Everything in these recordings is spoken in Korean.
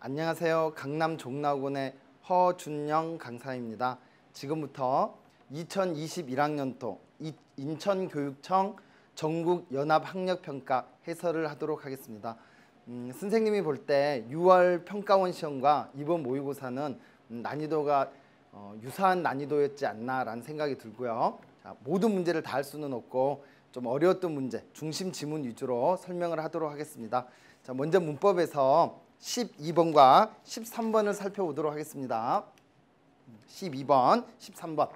안녕하세요. 강남 종락원의 허준영 강사입니다. 지금부터 2021학년도 인천교육청 전국연합학력평가 해설을 하도록 하겠습니다. 선생님이 볼 때 6월 평가원 시험과 이번 모의고사는 난이도가 유사한 난이도였지 않나라는 생각이 들고요. 자, 모든 문제를 다 할 수는 없고 좀 어려웠던 문제, 중심 지문 위주로 설명을 하도록 하겠습니다. 자, 먼저 문법에서 12번과 13번을 살펴보도록 하겠습니다. 12번, 13번.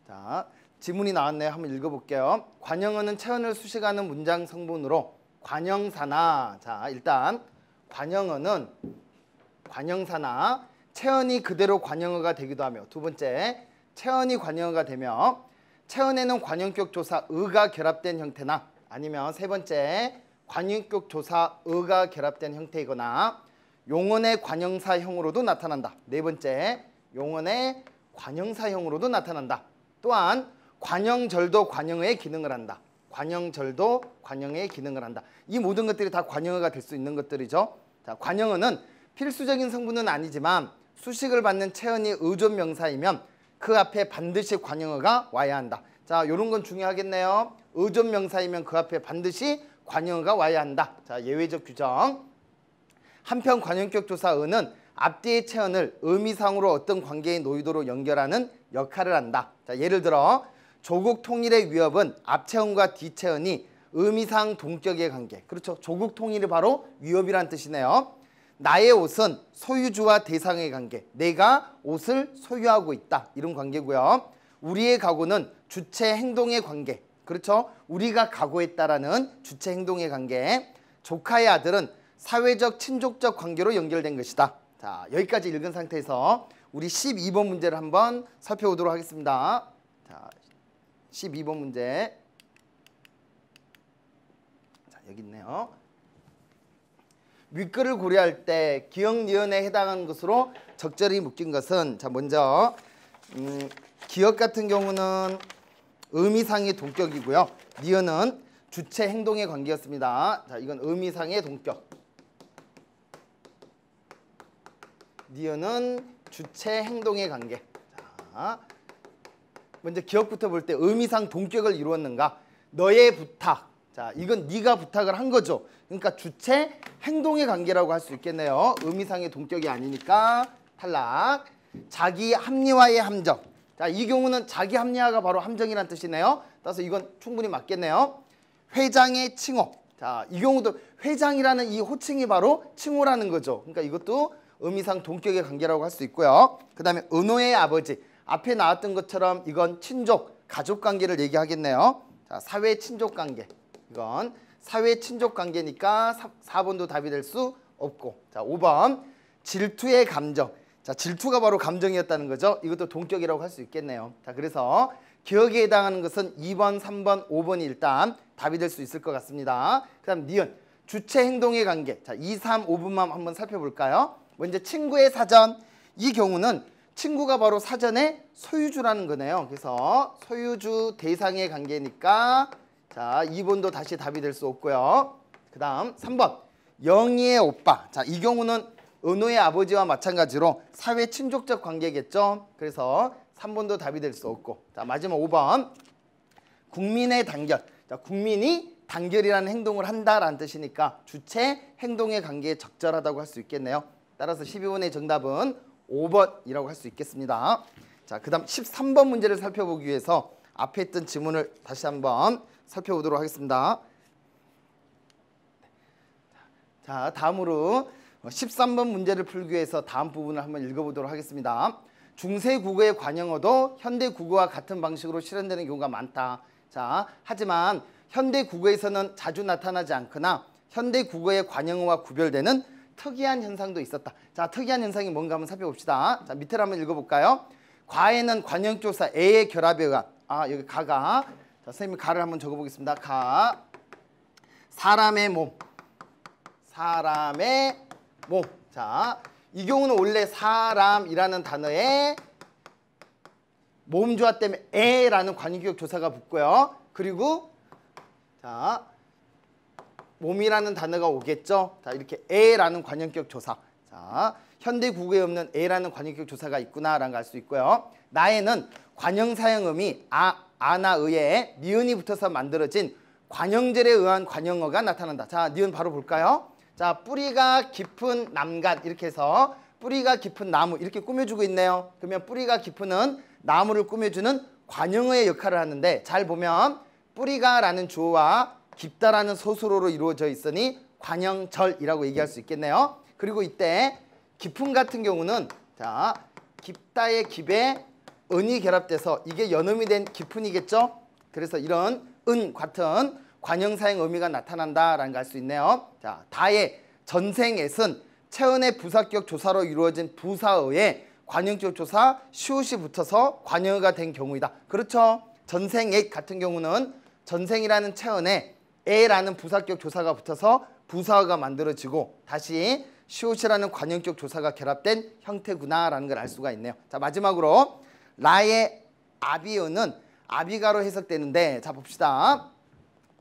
자, 지문이 나왔네요. 한번 읽어볼게요. 관영어는 체언을 수식하는 문장 성분으로 관형사나, 자, 일단 관영어는 관형사나 체언이 그대로 관영어가 되기도 하며, 두 번째, 체언이 관영어가 되며 체언에는 관형격 조사 의가 결합된 형태나, 아니면 세 번째, 관형격 조사 의가 결합된 형태이거나 용언의 관형사형으로도 나타난다. 네 번째, 용언의 관형사형으로도 나타난다. 또한 관형절도 관형어의 기능을 한다. 관형절도 관형어의 기능을 한다. 이 모든 것들이 다 관형어가 될 수 있는 것들이죠. 자, 관형어는 필수적인 성분은 아니지만 수식을 받는 체언이 의존명사이면 그 앞에 반드시 관형어가 와야 한다. 자, 요런 건 중요하겠네요. 의존명사이면 그 앞에 반드시 관형어가 와야 한다. 자, 예외적 규정. 한편 관형격 조사어는 앞뒤의 체언을 의미상으로 어떤 관계의 노이도로 연결하는 역할을 한다. 자, 예를 들어 조국 통일의 위협은 앞체언과 뒤체언이 의미상 동격의 관계. 그렇죠. 조국 통일이 바로 위협이란 뜻이네요. 나의 옷은 소유주와 대상의 관계. 내가 옷을 소유하고 있다. 이런 관계고요. 우리의 각오는 주체 행동의 관계. 그렇죠. 우리가 각오했다라는 주체 행동의 관계. 조카의 아들은 사회적 친족적 관계로 연결된 것이다. 자, 여기까지 읽은 상태에서 우리 12번 문제를 한번 살펴보도록 하겠습니다. 자, 12번 문제. 자, 여기 있네요. 윗글을 고려할 때 기역 니은에 해당하는 것으로 적절히 묶인 것은, 자, 먼저 기역 같은 경우는 의미상의 동격이고요. 니은은 주체 행동의 관계였습니다. 자, 이건 의미상의 동격. 니은은 주체 행동의 관계. 자, 먼저 기억부터 볼 때 의미상 동격을 이루었는가? 너의 부탁. 자, 이건 네가 부탁을 한 거죠. 그러니까 주체 행동의 관계라고 할 수 있겠네요. 의미상의 동격이 아니니까 탈락. 자기 합리화의 함정. 자, 이 경우는 자기 합리화가 바로 함정이란 뜻이네요. 따라서 이건 충분히 맞겠네요. 회장의 칭호. 자, 이 경우도 회장이라는 이 호칭이 바로 칭호라는 거죠. 그러니까 이것도 의미상 동격의 관계라고 할 수 있고요. 그 다음에 은호의 아버지. 앞에 나왔던 것처럼 이건 친족, 가족 관계를 얘기하겠네요. 자, 사회 친족 관계. 이건 사회 친족 관계니까 4번도 답이 될 수 없고. 자, 5번. 질투의 감정. 자, 질투가 바로 감정이었다는 거죠. 이것도 동격이라고 할 수 있겠네요. 자, 그래서 기억에 해당하는 것은 2번, 3번, 5번이 일단 답이 될 수 있을 것 같습니다. 그 다음 니은. 주체 행동의 관계. 자, 2, 3, 5번만 한번 살펴볼까요? 먼저 친구의 사전. 이 경우는 친구가 바로 사전의 소유주라는 거네요. 그래서 소유주 대상의 관계니까 자, 2번도 다시 답이 될 수 없고요. 그 다음 3번. 영희의 오빠. 자, 이 경우는 은호의 아버지와 마찬가지로 사회 친족적 관계겠죠. 그래서 3번도 답이 될 수 없고. 자, 마지막 5번. 국민의 단결. 자, 국민이 단결이라는 행동을 한다라는 뜻이니까 주체 행동의 관계에 적절하다고 할 수 있겠네요. 따라서 12번의 정답은 5번이라고 할 수 있겠습니다. 자, 그 다음 13번 문제를 살펴보기 위해서 앞에 있던 지문을 다시 한번 살펴보도록 하겠습니다. 자, 다음으로 13번 문제를 풀기 위해서 다음 부분을 한번 읽어보도록 하겠습니다. 중세 국어의 관형어도 현대 국어와 같은 방식으로 실현되는 경우가 많다. 자, 하지만 현대 국어에서는 자주 나타나지 않거나 현대 국어의 관형어와 구별되는 특이한 현상도 있었다. 자, 특이한 현상이 뭔가 한번 살펴봅시다. 자, 밑에를 한번 읽어볼까요? 과에는 관형조사 애의 결합에 의한, 여기 가가, 자, 선생님이 가를 한번 적어보겠습니다. 가, 사람의 몸, 사람의 몸. 자, 이 경우는 원래 사람이라는 단어에 몸조화 때문에 애라는 관형격 조사가 붙고요. 그리고 자, 몸이라는 단어가 오겠죠. 자, 이렇게 애라는 관형격 조사. 자, 현대 국어에 없는 에라는 관용격 조사가 있구나라는 걸 알 수 있고요. 나에는 관형 사형음이 아나 의에 니은이 붙어서 만들어진 관형절에 의한 관형어가 나타난다. 자, 니은 바로 볼까요? 자, 뿌리가 깊은 남간 이렇게 해서 뿌리가 깊은 나무 이렇게 꾸며주고 있네요. 그러면 뿌리가 깊은은 나무를 꾸며주는 관형어의 역할을 하는데 잘 보면 뿌리가라는 주어와 깊다라는 서술어로 이루어져 있으니 관형절이라고 얘기할 수 있겠네요. 그리고 이때 깊은 같은 경우는 자, 깊다의 깊에 은이 결합돼서 이게 연음이 된 깊은이겠죠. 그래서 이런 은 같은 관형사형 의미가 나타난다라는 걸 알 수 있네요. 자, 다의 전생эт은 체언의 부사격 조사로 이루어진 부사어에 관형격 조사 시옷이 붙어서 관형어가 된 경우이다. 그렇죠. 전생액 같은 경우는 전생이라는 체언에 에라는 부사격 조사가 붙어서 부사어가 만들어지고 다시 시옷이라는 관형격 조사가 결합된 형태구나라는 걸 알 수가 있네요. 자, 마지막으로 라의 아비어는 아비가로 해석되는데 자, 봅시다.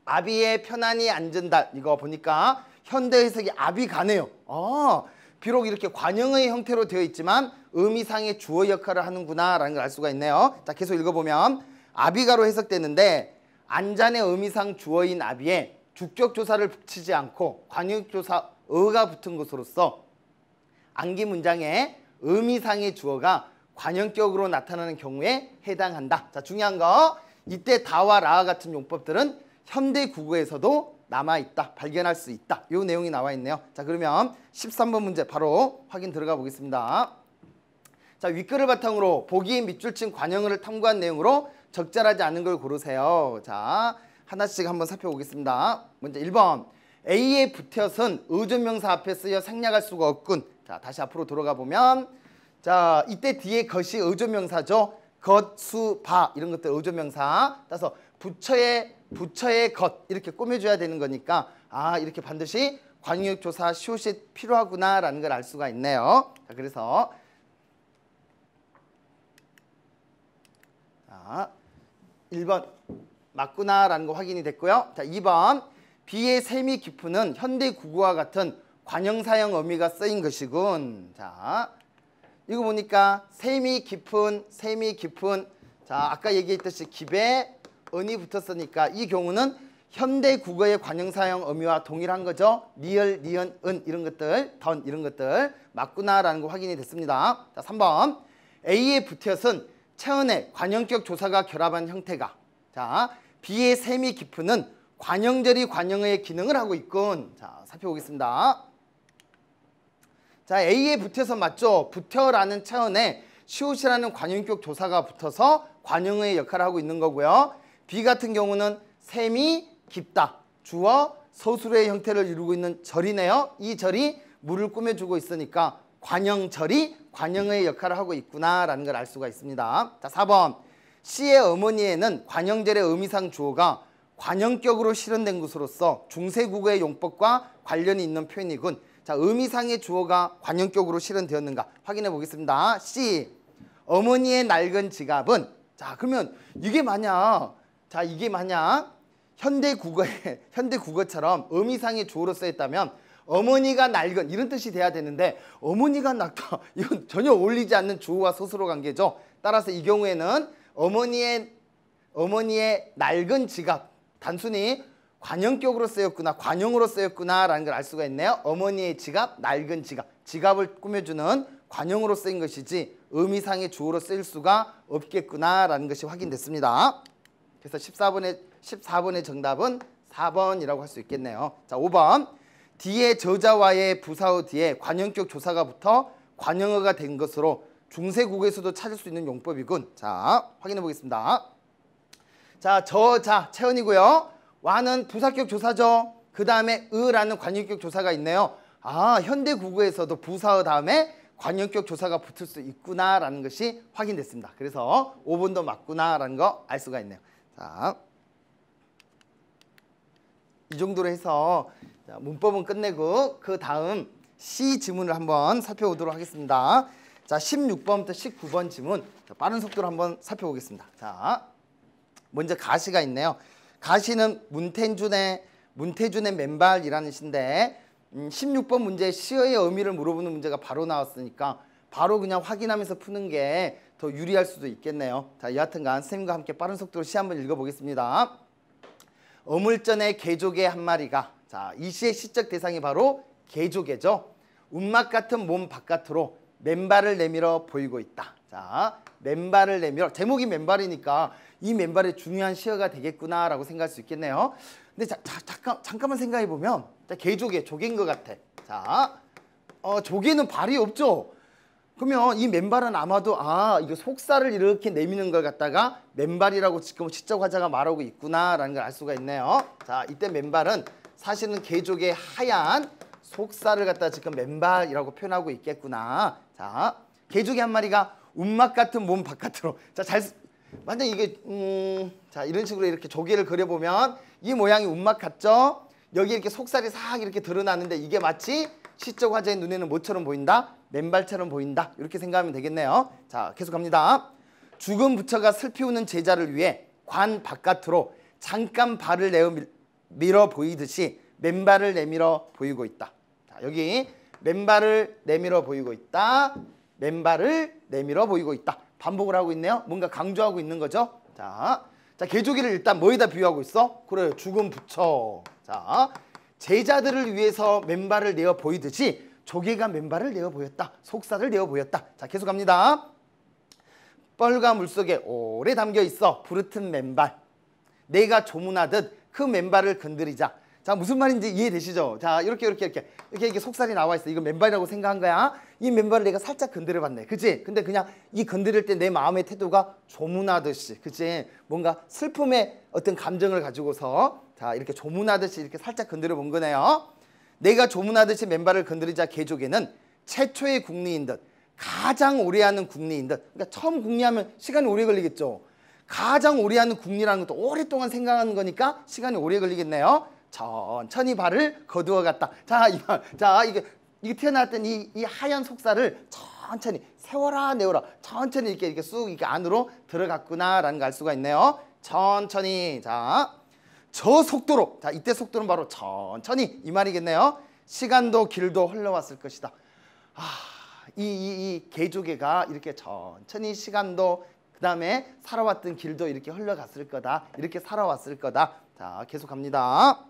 아비에 편안히 앉은 달 이거 보니까 현대 해석이 아비가네요. 비록 이렇게 관형의 형태로 되어 있지만 의미상의 주어 역할을 하는구나라는 걸 알 수가 있네요. 자, 계속 읽어보면 아비가로 해석되는데 안잔의 의미상 주어인 아비에 주격 조사를 붙이지 않고 관형격 조사 어가 붙은 것으로서 암기 문장에 의미상의 주어가 관형격으로 나타나는 경우에 해당한다. 자, 중요한 거 이때 다와 라 같은 용법들은 현대 국어에서도 남아있다. 발견할 수 있다. 이 내용이 나와 있네요. 자, 그러면 13번 문제 바로 확인 들어가 보겠습니다. 자, 윗글을 바탕으로 보기에 밑줄 친 관형어를 탐구한 내용으로 적절하지 않은 걸 고르세요. 자, 하나씩 한번 살펴보겠습니다. 먼저 1번 A의 붙여선 의존명사 앞에 쓰여 생략할 수가 없군. 자, 다시 앞으로 돌아가 보면 자, 이때 뒤에 것이 의존명사죠. 것, 수, 바 이런 것들 의존명사. 따라서 부처의 것 이렇게 꾸며줘야 되는 거니까 이렇게 반드시 관용역 조사 시옷이 필요하구나라는 걸 알 수가 있네요. 자, 그래서 자, 1번 맞구나라는 거 확인이 됐고요. 자, 2번 비의 셈이 깊은은 현대 국어와 같은 관형사형 의미가 쓰인 것이군. 자, 이거 보니까 셈이 깊은 자, 아까 얘기했듯이 깊에 은이 붙었으니까 이 경우는 현대 국어의 관형사형 의미와 동일한 거죠. 리을, 니은, 은 이런 것들, 던 이런 것들 맞구나라는 거 확인이 됐습니다. 자, 3번 A의 붙여선 체언의 관형격 조사가 결합한 형태가 자, B의 셈이 깊은은 관형절이 관형어의 기능을 하고 있군. 자, 살펴보겠습니다. 자, A에 붙여서 맞죠? 붙여라는 체언에 시옷이라는 관형격 조사가 붙어서 관형어의 역할을 하고 있는 거고요. B 같은 경우는 셈이 깊다. 주어 서술의 형태를 이루고 있는 절이네요. 이 절이 물을 꾸며주고 있으니까 관형절이 관형어의 역할을 하고 있구나라는 걸 알 수가 있습니다. 자, 4번 C의 어머니에는 관형절의 의미상 주어가 관형격으로 실현된 것으로서 중세국어의 용법과 관련이 있는 표현이군. 자, 의미상의 주어가 관형격으로 실현되었는가 확인해 보겠습니다. C 어머니의 낡은 지갑은 자, 그러면 이게 만약 현대 국어처럼 의미상의 주어로 쓰였다면 어머니가 낡은 이런 뜻이 돼야 되는데 어머니가 낡다 이건 전혀 어울리지 않는 주어와 서술어 관계죠. 따라서 이 경우에는 어머니의 낡은 지갑 단순히 관형격으로 쓰였구나 관형으로 쓰였구나라는 걸 알 수가 있네요. 어머니의 지갑, 낡은 지갑을 꾸며주는 관형으로 쓰인 것이지 의미상의 주어로 쓰일 수가 없겠구나라는 것이 확인됐습니다. 그래서 14번의 정답은 4번이라고 할 수 있겠네요. 자, 5번 뒤에 저자와의 부사어 뒤에 관형격 조사가 붙어 관형어가 된 것으로 중세국어에서도 찾을 수 있는 용법이군. 자, 확인해 보겠습니다. 자, 저자 체언이고요. 와는 부사격 조사죠. 그 다음에 으라는 관형격 조사가 있네요. 현대 국어에서도 부사어 다음에 관형격 조사가 붙을 수 있구나라는 것이 확인됐습니다. 그래서 5번도 맞구나라는 거 알 수가 있네요. 자, 이 정도로 해서 문법은 끝내고 그 다음 C 지문을 한번 살펴보도록 하겠습니다. 자, 16번부터 19번 지문 빠른 속도로 한번 살펴보겠습니다. 자, 먼저 가시가 있네요. 가시는 문태준의 맨발이라는 시인데 16번 문제 시어의 의미를 물어보는 문제가 바로 나왔으니까 바로 그냥 확인하면서 푸는 게 더 유리할 수도 있겠네요. 자, 여하튼간 선생님과 함께 빠른 속도로 시 한번 읽어보겠습니다. 어물전의 개조개 한 마리가, 자, 이 시의 시적 대상이 바로 개조개죠. 운막 같은 몸 바깥으로 맨발을 내밀어 보이고 있다. 자, 맨발을 내밀어, 제목이 맨발이니까 이 맨발이 중요한 시어가 되겠구나라고 생각할 수 있겠네요. 근데 잠깐만 생각해 보면, 개조개, 조개인 것 같아. 자, 조개는 발이 없죠. 그러면 이 맨발은 아마도 이거 속살을 이렇게 내미는 걸 갖다가 맨발이라고 지금 시적 화자가 말하고 있구나라는 걸 알 수가 있네요. 자, 이때 맨발은 사실은 개조개 하얀 속살을 갖다가 지금 맨발이라고 표현하고 있겠구나. 자, 개조개 한 마리가 운막 같은 몸 바깥으로. 자, 완전 이게 자, 이런 식으로 이렇게 조개를 그려보면 이 모양이 운막 같죠? 여기 이렇게 속살이 싹 이렇게 드러나는데 이게 마치 시적 화자의 눈에는 뭐처럼 보인다? 맨발처럼 보인다. 이렇게 생각하면 되겠네요. 자, 계속 갑니다. 죽은 부처가 슬피 우는 제자를 위해 관 바깥으로 잠깐 발을 밀어 보이듯이 맨발을 내밀어 보이고 있다. 자, 여기 맨발을 내밀어 보이고 있다. 맨발을 내밀어 보이고 있다. 반복을 하고 있네요. 뭔가 강조하고 있는 거죠. 자, 개조기를 일단 뭐에다 비유하고 있어? 그래요. 죽은 부처. 자, 제자들을 위해서 맨발을 내어 보이듯이 조개가 맨발을 내어 보였다. 속살을 내어 보였다. 자, 계속 갑니다. 뻘과 물속에 오래 담겨 있어 부르튼 맨발. 내가 조문하듯 그 맨발을 건드리자. 자, 무슨 말인지 이해되시죠? 자, 이렇게 속살이 나와 있어. 이거 맨발이라고 생각한 거야. 이 맨발을 내가 살짝 건드려 봤네. 그치? 근데 그냥 이 건드릴 때 내 마음의 태도가 조문하듯이, 그치? 뭔가 슬픔의 어떤 감정을 가지고서, 자, 이렇게 조문하듯이 이렇게 살짝 건드려 본 거네요. 내가 조문하듯이 맨발을 건드리자 개조개는 최초의 궁리인 듯, 가장 오래 하는 궁리인 듯. 그러니까 처음 궁리하면 시간이 오래 걸리겠죠. 가장 오래 하는 궁리라는 것도 오랫동안 생각하는 거니까 시간이 오래 걸리겠네요. 천천히 발을 거두어 갔다. 자, 이게 태어났던 이 하얀 속살을 천천히 세워라 내워라 천천히 이렇게 쑥 이렇게 안으로 들어갔구나라는 걸 알 수가 있네요. 천천히. 자, 저 속도로. 자, 이때 속도는 바로 천천히 이 말이겠네요. 시간도 길도 흘러왔을 것이다. 이 개조개가 이렇게 천천히 시간도 그 다음에 살아왔던 길도 이렇게 흘러갔을 거다. 이렇게 살아왔을 거다. 자, 계속 갑니다.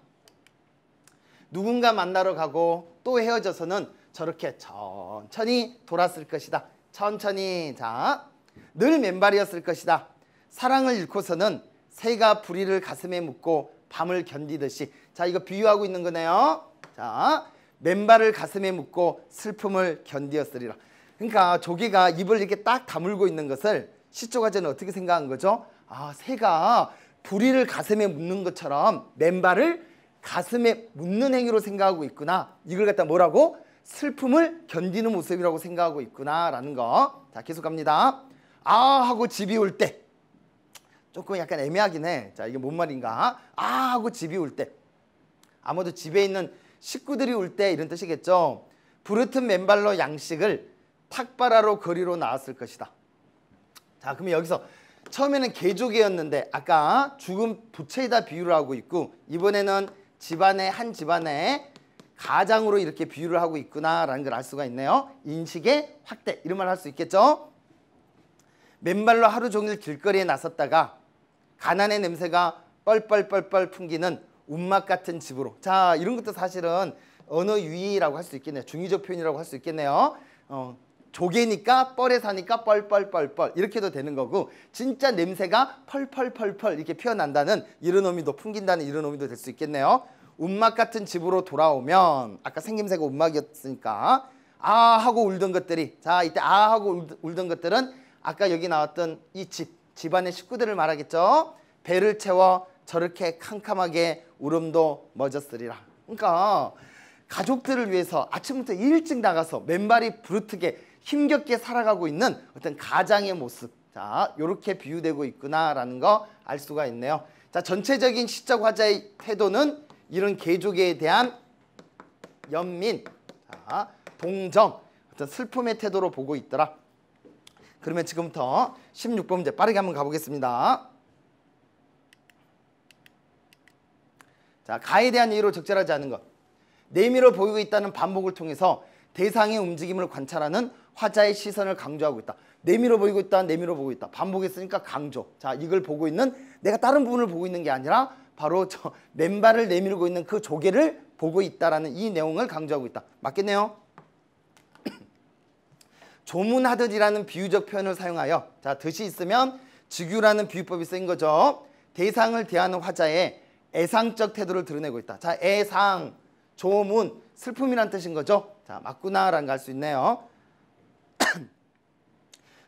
누군가 만나러 가고 또 헤어져서는 저렇게 천천히 돌았을 것이다. 천천히. 자, 늘 맨발이었을 것이다. 사랑을 잃고서는 새가 부리를 가슴에 묻고 밤을 견디듯이. 자, 이거 비유하고 있는 거네요. 자, 맨발을 가슴에 묻고 슬픔을 견디었으리라. 그러니까 조개가 입을 이렇게 딱 다물고 있는 것을 시적 화자는 어떻게 생각한 거죠? 새가 부리를 가슴에 묻는 것처럼 맨발을 가슴에 묻는 행위로 생각하고 있구나. 이걸 갖다 뭐라고? 슬픔을 견디는 모습이라고 생각하고 있구나라는 거. 자, 계속 갑니다. 하고 집이 올 때. 조금 약간 애매하긴 해. 자, 이게 뭔 말인가? 하고 집이 올 때. 아마도 집에 있는 식구들이 올 때 이런 뜻이겠죠. 부르튼 맨발로 양식을 탁발하러 거리로 나왔을 것이다. 자, 그러면 여기서 처음에는 개조개였는데 아까 죽은 부채에다 비유를 하고 있고 이번에는 한 집안의 가장으로 이렇게 비유를 하고 있구나라는 걸 알 수가 있네요. 인식의 확대 이런 말 할 수 있겠죠. 맨발로 하루 종일 길거리에 나섰다가 가난의 냄새가 뻘뻘뻘뻘 풍기는 운막 같은 집으로. 자, 이런 것도 사실은 언어 유희라고 할 수 있겠네요. 중의적 표현이라고 할 수 있겠네요. 조개니까 뻘에 사니까 뻘뻘뻘뻘 이렇게도 되는 거고 진짜 냄새가 펄펄펄펄 이렇게 피어난다는 이런 의미도 풍긴다는 이런 의미도 될 수 있겠네요. 운막 같은 집으로 돌아오면 아까 생김새가 운막이었으니까 하고 울던 것들이 자 이때 하고 울던 것들은 아까 여기 나왔던 이 집안의 식구들을 말하겠죠. 배를 채워 저렇게 캄캄하게 울음도 멎었으리라. 그러니까 가족들을 위해서 아침부터 일찍 나가서 맨발이 부르트게 힘겹게 살아가고 있는 어떤 가장의 모습. 자, 요렇게 비유되고 있구나라는 거 알 수가 있네요. 자, 전체적인 시적 화자의 태도는 이런 개조개에 대한 연민, 자, 동정, 어떤 슬픔의 태도로 보고 있더라. 그러면 지금부터 16번 문제 빠르게 한번 가보겠습니다. 자, 가에 대한 이유로 적절하지 않은 것. 내밀어 보이고 있다는 반복을 통해서 대상의 움직임을 관찰하는 화자의 시선을 강조하고 있다. 내밀어 보이고 있다, 내밀어 보고 있다. 반복했으니까 강조. 자, 이걸 보고 있는, 내가 다른 부분을 보고 있는 게 아니라 바로 저 맨발을 내밀고 있는 그 조개를 보고 있다라는 이 내용을 강조하고 있다. 맞겠네요. 조문하듯이라는 비유적 표현을 사용하여, 자, 듯이 있으면 즉유라는 비유법이 쓰인 거죠. 대상을 대하는 화자의 애상적 태도를 드러내고 있다. 자, 애상, 조문, 슬픔이란 뜻인 거죠. 자, 맞구나라는 걸 알 수 있네요.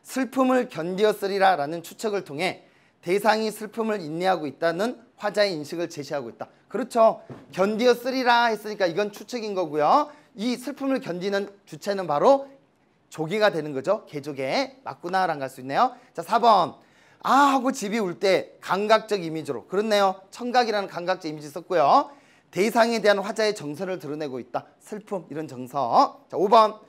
슬픔을 견디었으리라 라는 추측을 통해 대상이 슬픔을 인내하고 있다는 화자의 인식을 제시하고 있다. 그렇죠. 견디었으리라 했으니까 이건 추측인 거고요. 이 슬픔을 견디는 주체는 바로 조개가 되는 거죠. 개조개. 맞구나라는 걸 알 수 있네요. 자, 4번. 아 하고 집이 울 때 감각적 이미지로. 그렇네요. 청각이라는 감각적 이미지 썼고요. 대상에 대한 화자의 정서를 드러내고 있다. 슬픔, 이런 정서. 자, 5번.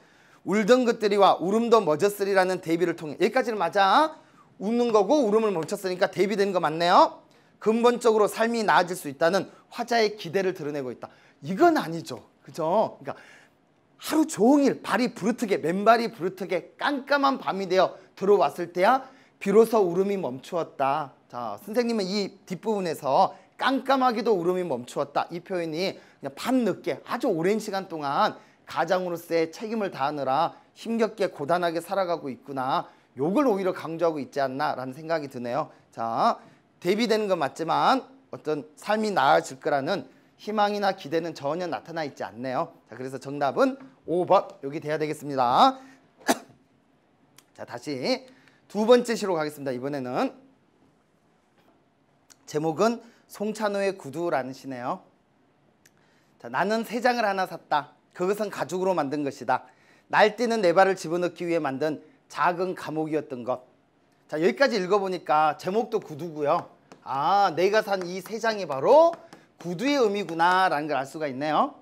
울던 것들이와 울음도 멎었으리라는 대비를 통해, 여기까지는 맞아. 웃는 거고 울음을 멈췄으니까 대비되는 거 맞네요. 근본적으로 삶이 나아질 수 있다는 화자의 기대를 드러내고 있다. 이건 아니죠. 그죠? 그러니까 하루 종일 발이 부르트게, 맨발이 부르트게 깜깜한 밤이 되어 들어왔을 때야 비로소 울음이 멈추었다. 자, 선생님은 이 뒷부분에서 깜깜하게도 울음이 멈추었다, 이 표현이 그냥 밤늦게 아주 오랜 시간 동안 가장으로서의 책임을 다하느라 힘겹게 고단하게 살아가고 있구나, 요걸 오히려 강조하고 있지 않나 라는 생각이 드네요. 자, 대비되는 건 맞지만 어떤 삶이 나아질 거라는 희망이나 기대는 전혀 나타나 있지 않네요. 자, 그래서 정답은 5번 여기 돼야 되겠습니다. 자, 다시 두 번째 시로 가겠습니다. 이번에는 제목은 송찬호의 구두라는 시네요. 자, 나는 새 장을 하나 샀다. 그것은 가죽으로 만든 것이다. 날뛰는 내 발을 집어넣기 위해 만든 작은 감옥이었던 것. 자, 여기까지 읽어보니까 제목도 구두고요. 아, 내가 산 이 새 장이 바로 구두의 의미구나 라는 걸 알 수가 있네요.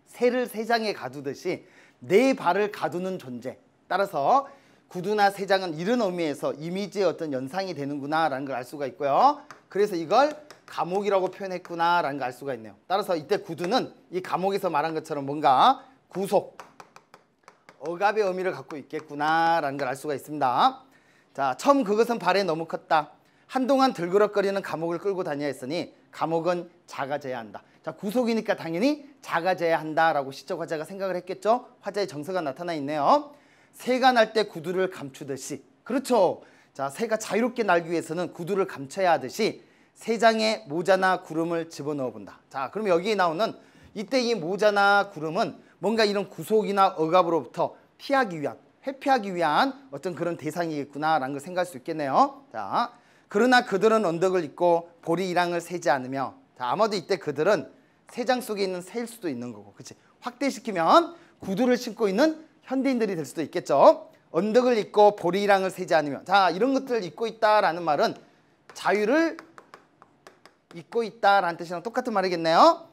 새를 새 장에 가두듯이 내 발을 가두는 존재. 따라서 구두나 새 장은 이런 의미에서 이미지의 어떤 연상이 되는구나 라는 걸 알 수가 있고요. 그래서 이걸 감옥이라고 표현했구나 라는 걸 알 수가 있네요. 따라서 이때 구두는 이 감옥에서 말한 것처럼 뭔가 구속, 억압의 의미를 갖고 있겠구나 라는 걸 알 수가 있습니다. 자, 처음 그것은 발에 너무 컸다. 한동안 들그럭거리는 감옥을 끌고 다녀야 했으니 감옥은 작아져야 한다. 자, 구속이니까 당연히 작아져야 한다라고 시적 화자가 생각을 했겠죠. 화자의 정서가 나타나 있네요. 새가 날 때 구두를 감추듯이. 그렇죠. 자, 새가 자유롭게 날기 위해서는 구두를 감춰야 하듯이 새 장에 모자나 구름을 집어넣어 본다. 자, 그럼 여기에 나오는 이때 이 모자나 구름은 뭔가 이런 구속이나 억압으로부터 피하기 위한, 회피하기 위한 어떤 그런 대상이겠구나라는 걸 생각할 수 있겠네요. 자, 그러나 그들은 언덕을 잇고 보리 이랑을 세지 않으며. 자, 아마도 이때 그들은 새 장 속에 있는 새일 수도 있는 거고, 그치? 확대시키면 구두를 신고 있는 현대인들이 될 수도 있겠죠. 언덕을 잇고 보리 이랑을 세지 않으며. 자, 이런 것들을 잇고 있다라는 말은 자유를 잇고 있다라는 뜻이랑 똑같은 말이겠네요.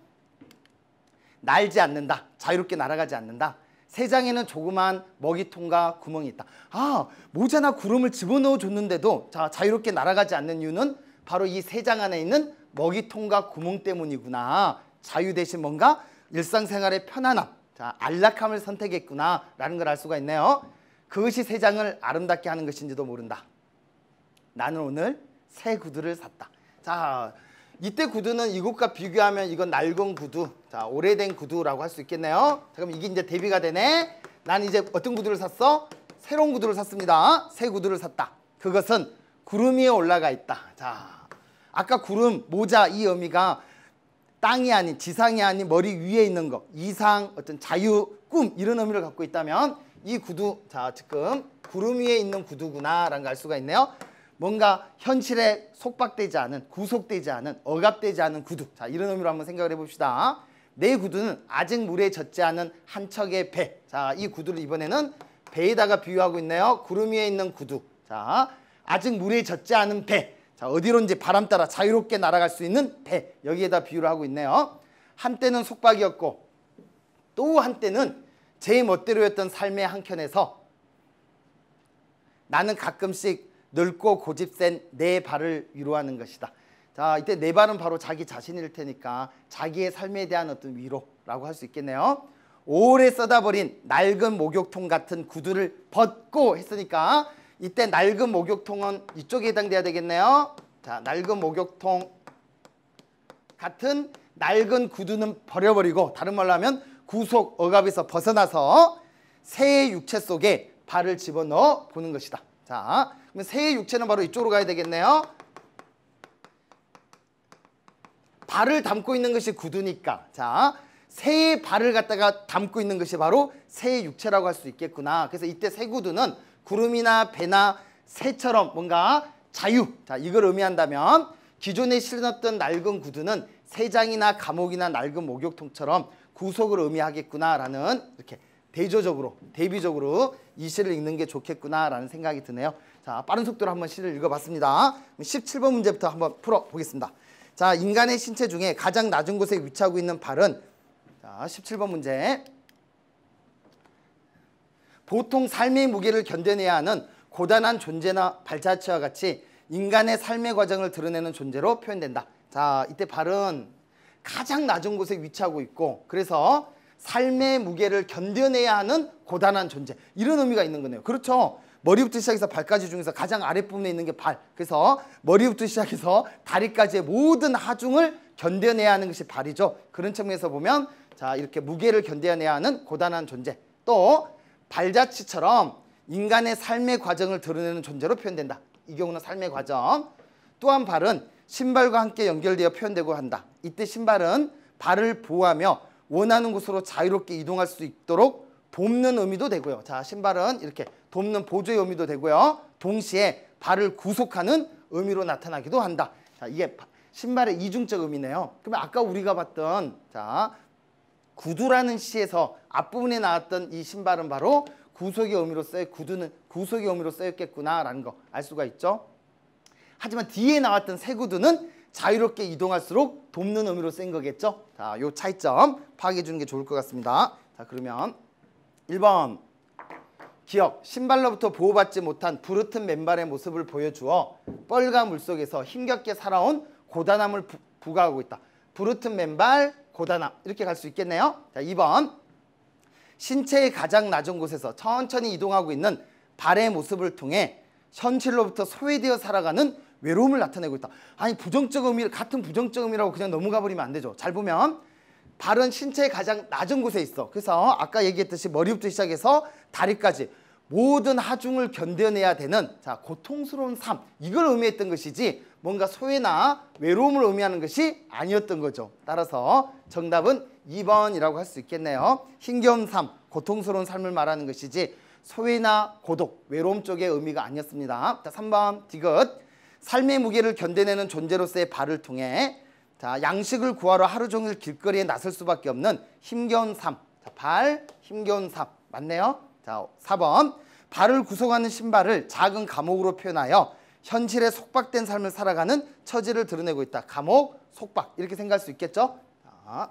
날지 않는다. 자유롭게 날아가지 않는다. 새 장에는 조그만 먹이통과 구멍이 있다. 아, 모자나 구름을 집어넣어 줬는데도 자, 자유롭게 날아가지 않는 이유는 바로 이 새 장 안에 있는 먹이통과 구멍 때문이구나. 자유 대신 뭔가 일상생활의 편안함, 자, 안락함을 선택했구나 라는 걸 알 수가 있네요. 그것이 새 장을 아름답게 하는 것인지도 모른다. 나는 오늘 새 구두를 샀다. 자, 이때 구두는 이것과 비교하면 이건 낡은 구두, 자, 오래된 구두라고 할 수 있겠네요. 자, 그럼 이게 이제 대비가 되네. 난 이제 어떤 구두를 샀어? 새로운 구두를 샀습니다. 새 구두를 샀다. 그것은 구름 위에 올라가 있다. 자, 아까 구름, 모자 이 의미가 땅이 아닌, 지상이 아닌 머리 위에 있는 것, 이상, 어떤 자유, 꿈 이런 의미를 갖고 있다면 이 구두, 자, 지금 구름 위에 있는 구두구나 라는 걸 알 수가 있네요. 뭔가 현실에 속박되지 않은, 구속되지 않은, 억압되지 않은 구두. 자, 이런 의미로 한번 생각을 해봅시다. 내 구두는 아직 물에 젖지 않은 한 척의 배. 자, 이 구두를 이번에는 배에다가 비유하고 있네요. 구름 위에 있는 구두. 자, 아직 물에 젖지 않은 배. 자, 어디론지 바람 따라 자유롭게 날아갈 수 있는 배. 여기에다 비유를 하고 있네요. 한때는 속박이었고 또 한때는 제 멋대로였던 삶의 한켠에서 나는 가끔씩 늙고 고집센 내 발을 위로하는 것이다. 자, 이때 내 발은 바로 자기 자신일 테니까 자기의 삶에 대한 어떤 위로라고 할 수 있겠네요. 오래 써다버린 낡은 목욕통 같은 구두를 벗고 했으니까 이때 낡은 목욕통은 이쪽에 해당돼야 되겠네요. 자, 낡은 목욕통 같은 낡은 구두는 버려버리고, 다른 말로 하면 구속 억압에서 벗어나서 새의 육체 속에 발을 집어넣어 보는 것이다. 자, 그러면 새의 육체는 바로 이쪽으로 가야 되겠네요. 발을 담고 있는 것이 구두니까, 자, 새의 발을 갖다가 담고 있는 것이 바로 새의 육체라고 할 수 있겠구나. 그래서 이때 새 구두는 구름이나 배나 새처럼 뭔가 자유, 자, 이걸 의미한다면 기존에 신었던 낡은 구두는 새장이나 감옥이나 낡은 목욕통처럼 구속을 의미하겠구나라는, 이렇게 대비적으로 이 시를 읽는 게 좋겠구나라는 생각이 드네요. 자, 빠른 속도로 한번 시를 읽어봤습니다. 17번 문제부터 한번 풀어보겠습니다. 자, 인간의 신체 중에 가장 낮은 곳에 위치하고 있는 발은, 자, 17번 문제. 보통 삶의 무게를 견뎌내야 하는 고단한 존재나 발자취와 같이 인간의 삶의 과정을 드러내는 존재로 표현된다. 자, 이때 발은 가장 낮은 곳에 위치하고 있고, 그래서 삶의 무게를 견뎌내야 하는 고단한 존재, 이런 의미가 있는 거네요. 그렇죠. 머리부터 시작해서 발까지 중에서 가장 아랫부분에 있는 게 발. 그래서 머리부터 시작해서 다리까지의 모든 하중을 견뎌내야 하는 것이 발이죠. 그런 측면에서 보면, 자, 이렇게 무게를 견뎌내야 하는 고단한 존재, 또 발자취처럼 인간의 삶의 과정을 드러내는 존재로 표현된다. 이 경우는 삶의 과정. 또한 발은 신발과 함께 연결되어 표현되고 한다. 이때 신발은 발을 보호하며 원하는 곳으로 자유롭게 이동할 수 있도록 돕는 의미도 되고요. 자, 신발은 이렇게 돕는 보조의 의미도 되고요. 동시에 발을 구속하는 의미로 나타나기도 한다. 자, 이게 신발의 이중적 의미네요. 그러면 아까 우리가 봤던, 자, 구두라는 시에서 앞부분에 나왔던 이 신발은 바로 구속의 의미로 구두는 구속의 의미로 쓰였겠구나라는 거 알 수가 있죠. 하지만 뒤에 나왔던 새 구두는 자유롭게 이동할수록 돕는 의미로 쓰인 거겠죠. 자, 요 차이점 파악해 주는 게 좋을 것 같습니다. 자, 그러면 1번 기억, 신발로부터 보호받지 못한 부르튼 맨발의 모습을 보여주어 뻘과 물속에서 힘겹게 살아온 고단함을 부과하고 있다. 부르튼 맨발, 고단함, 이렇게 갈 수 있겠네요. 자, 2번 신체의 가장 낮은 곳에서 천천히 이동하고 있는 발의 모습을 통해 현실로부터 소외되어 살아가는 외로움을 나타내고 있다. 아니, 부정적 의미, 같은 부정적 의미라고 그냥 넘어가 버리면 안 되죠. 잘 보면 발은 신체의 가장 낮은 곳에 있어. 그래서 아까 얘기했듯이 머리부터 시작해서 다리까지 모든 하중을 견뎌내야 되는, 자, 고통스러운 삶, 이걸 의미했던 것이지 뭔가 소외나 외로움을 의미하는 것이 아니었던 거죠. 따라서 정답은 2번이라고 할 수 있겠네요. 힘겨운 삶, 고통스러운 삶을 말하는 것이지 소외나 고독, 외로움 쪽의 의미가 아니었습니다. 자, 3번 디귿, 삶의 무게를 견뎌내는 존재로서의 발을 통해, 자, 양식을 구하러 하루 종일 길거리에 나설 수밖에 없는 힘겨운 삶. 자, 발, 힘겨운 삶. 맞네요. 자, 4번 발을 구속하는 신발을 작은 감옥으로 표현하여 현실에 속박된 삶을 살아가는 처지를 드러내고 있다. 감옥, 속박, 이렇게 생각할 수 있겠죠. 자,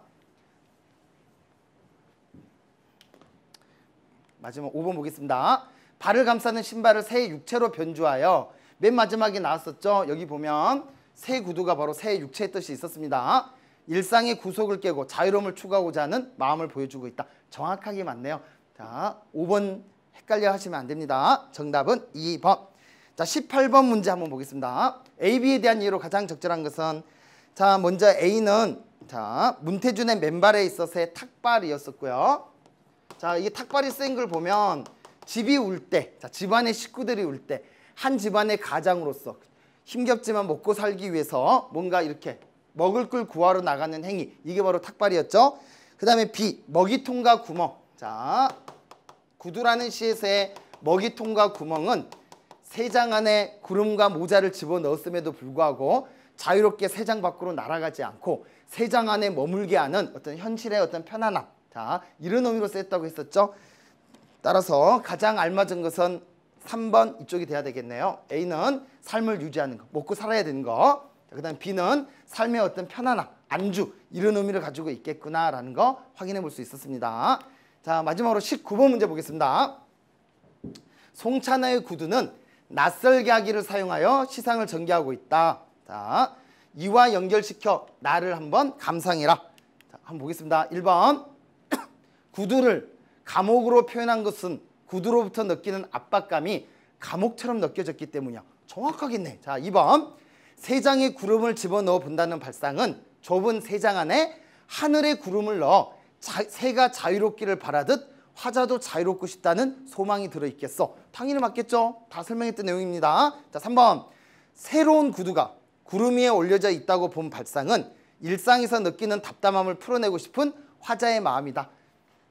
마지막 5번 보겠습니다. 발을 감싸는 신발을 새의 육체로 변주하여, 맨 마지막에 나왔었죠. 여기 보면 새 구두가 바로 새의 육체의 뜻이 있었습니다. 일상의 구속을 깨고 자유로움을 추구하고자 하는 마음을 보여주고 있다. 정확하게 맞네요. 자, 5번 헷갈려 하시면 안 됩니다. 정답은 2번. 자, 18번 문제 한번 보겠습니다. A, B에 대한 이해로 가장 적절한 것은, 자, 먼저 A는, 자, 문태준의 맨발에 있어서의 탁발이었었고요. 자, 이게 탁발이 쓰인 걸 보면 집이 울 때, 자, 집안의 식구들이 울 때 한 집안의 가장으로서 힘겹지만 먹고 살기 위해서 뭔가 이렇게 먹을 걸 구하러 나가는 행위, 이게 바로 탁발이었죠. 그 다음에 B, 먹이통과 구멍. 자, 구두라는 시에서의 먹이통과 구멍은 새장 안에 구름과 모자를 집어넣었음에도 불구하고 자유롭게 새장 밖으로 날아가지 않고 새장 안에 머물게 하는 어떤 현실의 어떤 편안함, 자, 이런 의미로 쓰였다고 했었죠. 따라서 가장 알맞은 것은 3번 이쪽이 돼야 되겠네요. A는 삶을 유지하는 거, 먹고 살아야 되는 거. 그 다음 B는 삶의 어떤 편안함, 안주, 이런 의미를 가지고 있겠구나라는 거 확인해 볼 수 있었습니다. 자, 마지막으로 19번 문제 보겠습니다. 송찬호의 구두는 낯설게 하기를 사용하여 시상을 전개하고 있다. 자, 이와 연결시켜 나를 한번 감상해라. 자, 한번 보겠습니다. 1번 구두를 감옥으로 표현한 것은 구두로부터 느끼는 압박감이 감옥처럼 느껴졌기 때문이야. 정확하겠네. 자, 2번 세 장의 구름을 집어넣어 본다는 발상은 좁은 세 장 안에 하늘의 구름을 넣어 새가 자유롭기를 바라듯 화자도 자유롭고 싶다는 소망이 들어있겠어. 당연히 맞겠죠. 다 설명했던 내용입니다. 자, 3번 새로운 구두가 구름 위에 올려져 있다고 본 발상은 일상에서 느끼는 답답함을 풀어내고 싶은 화자의 마음이다.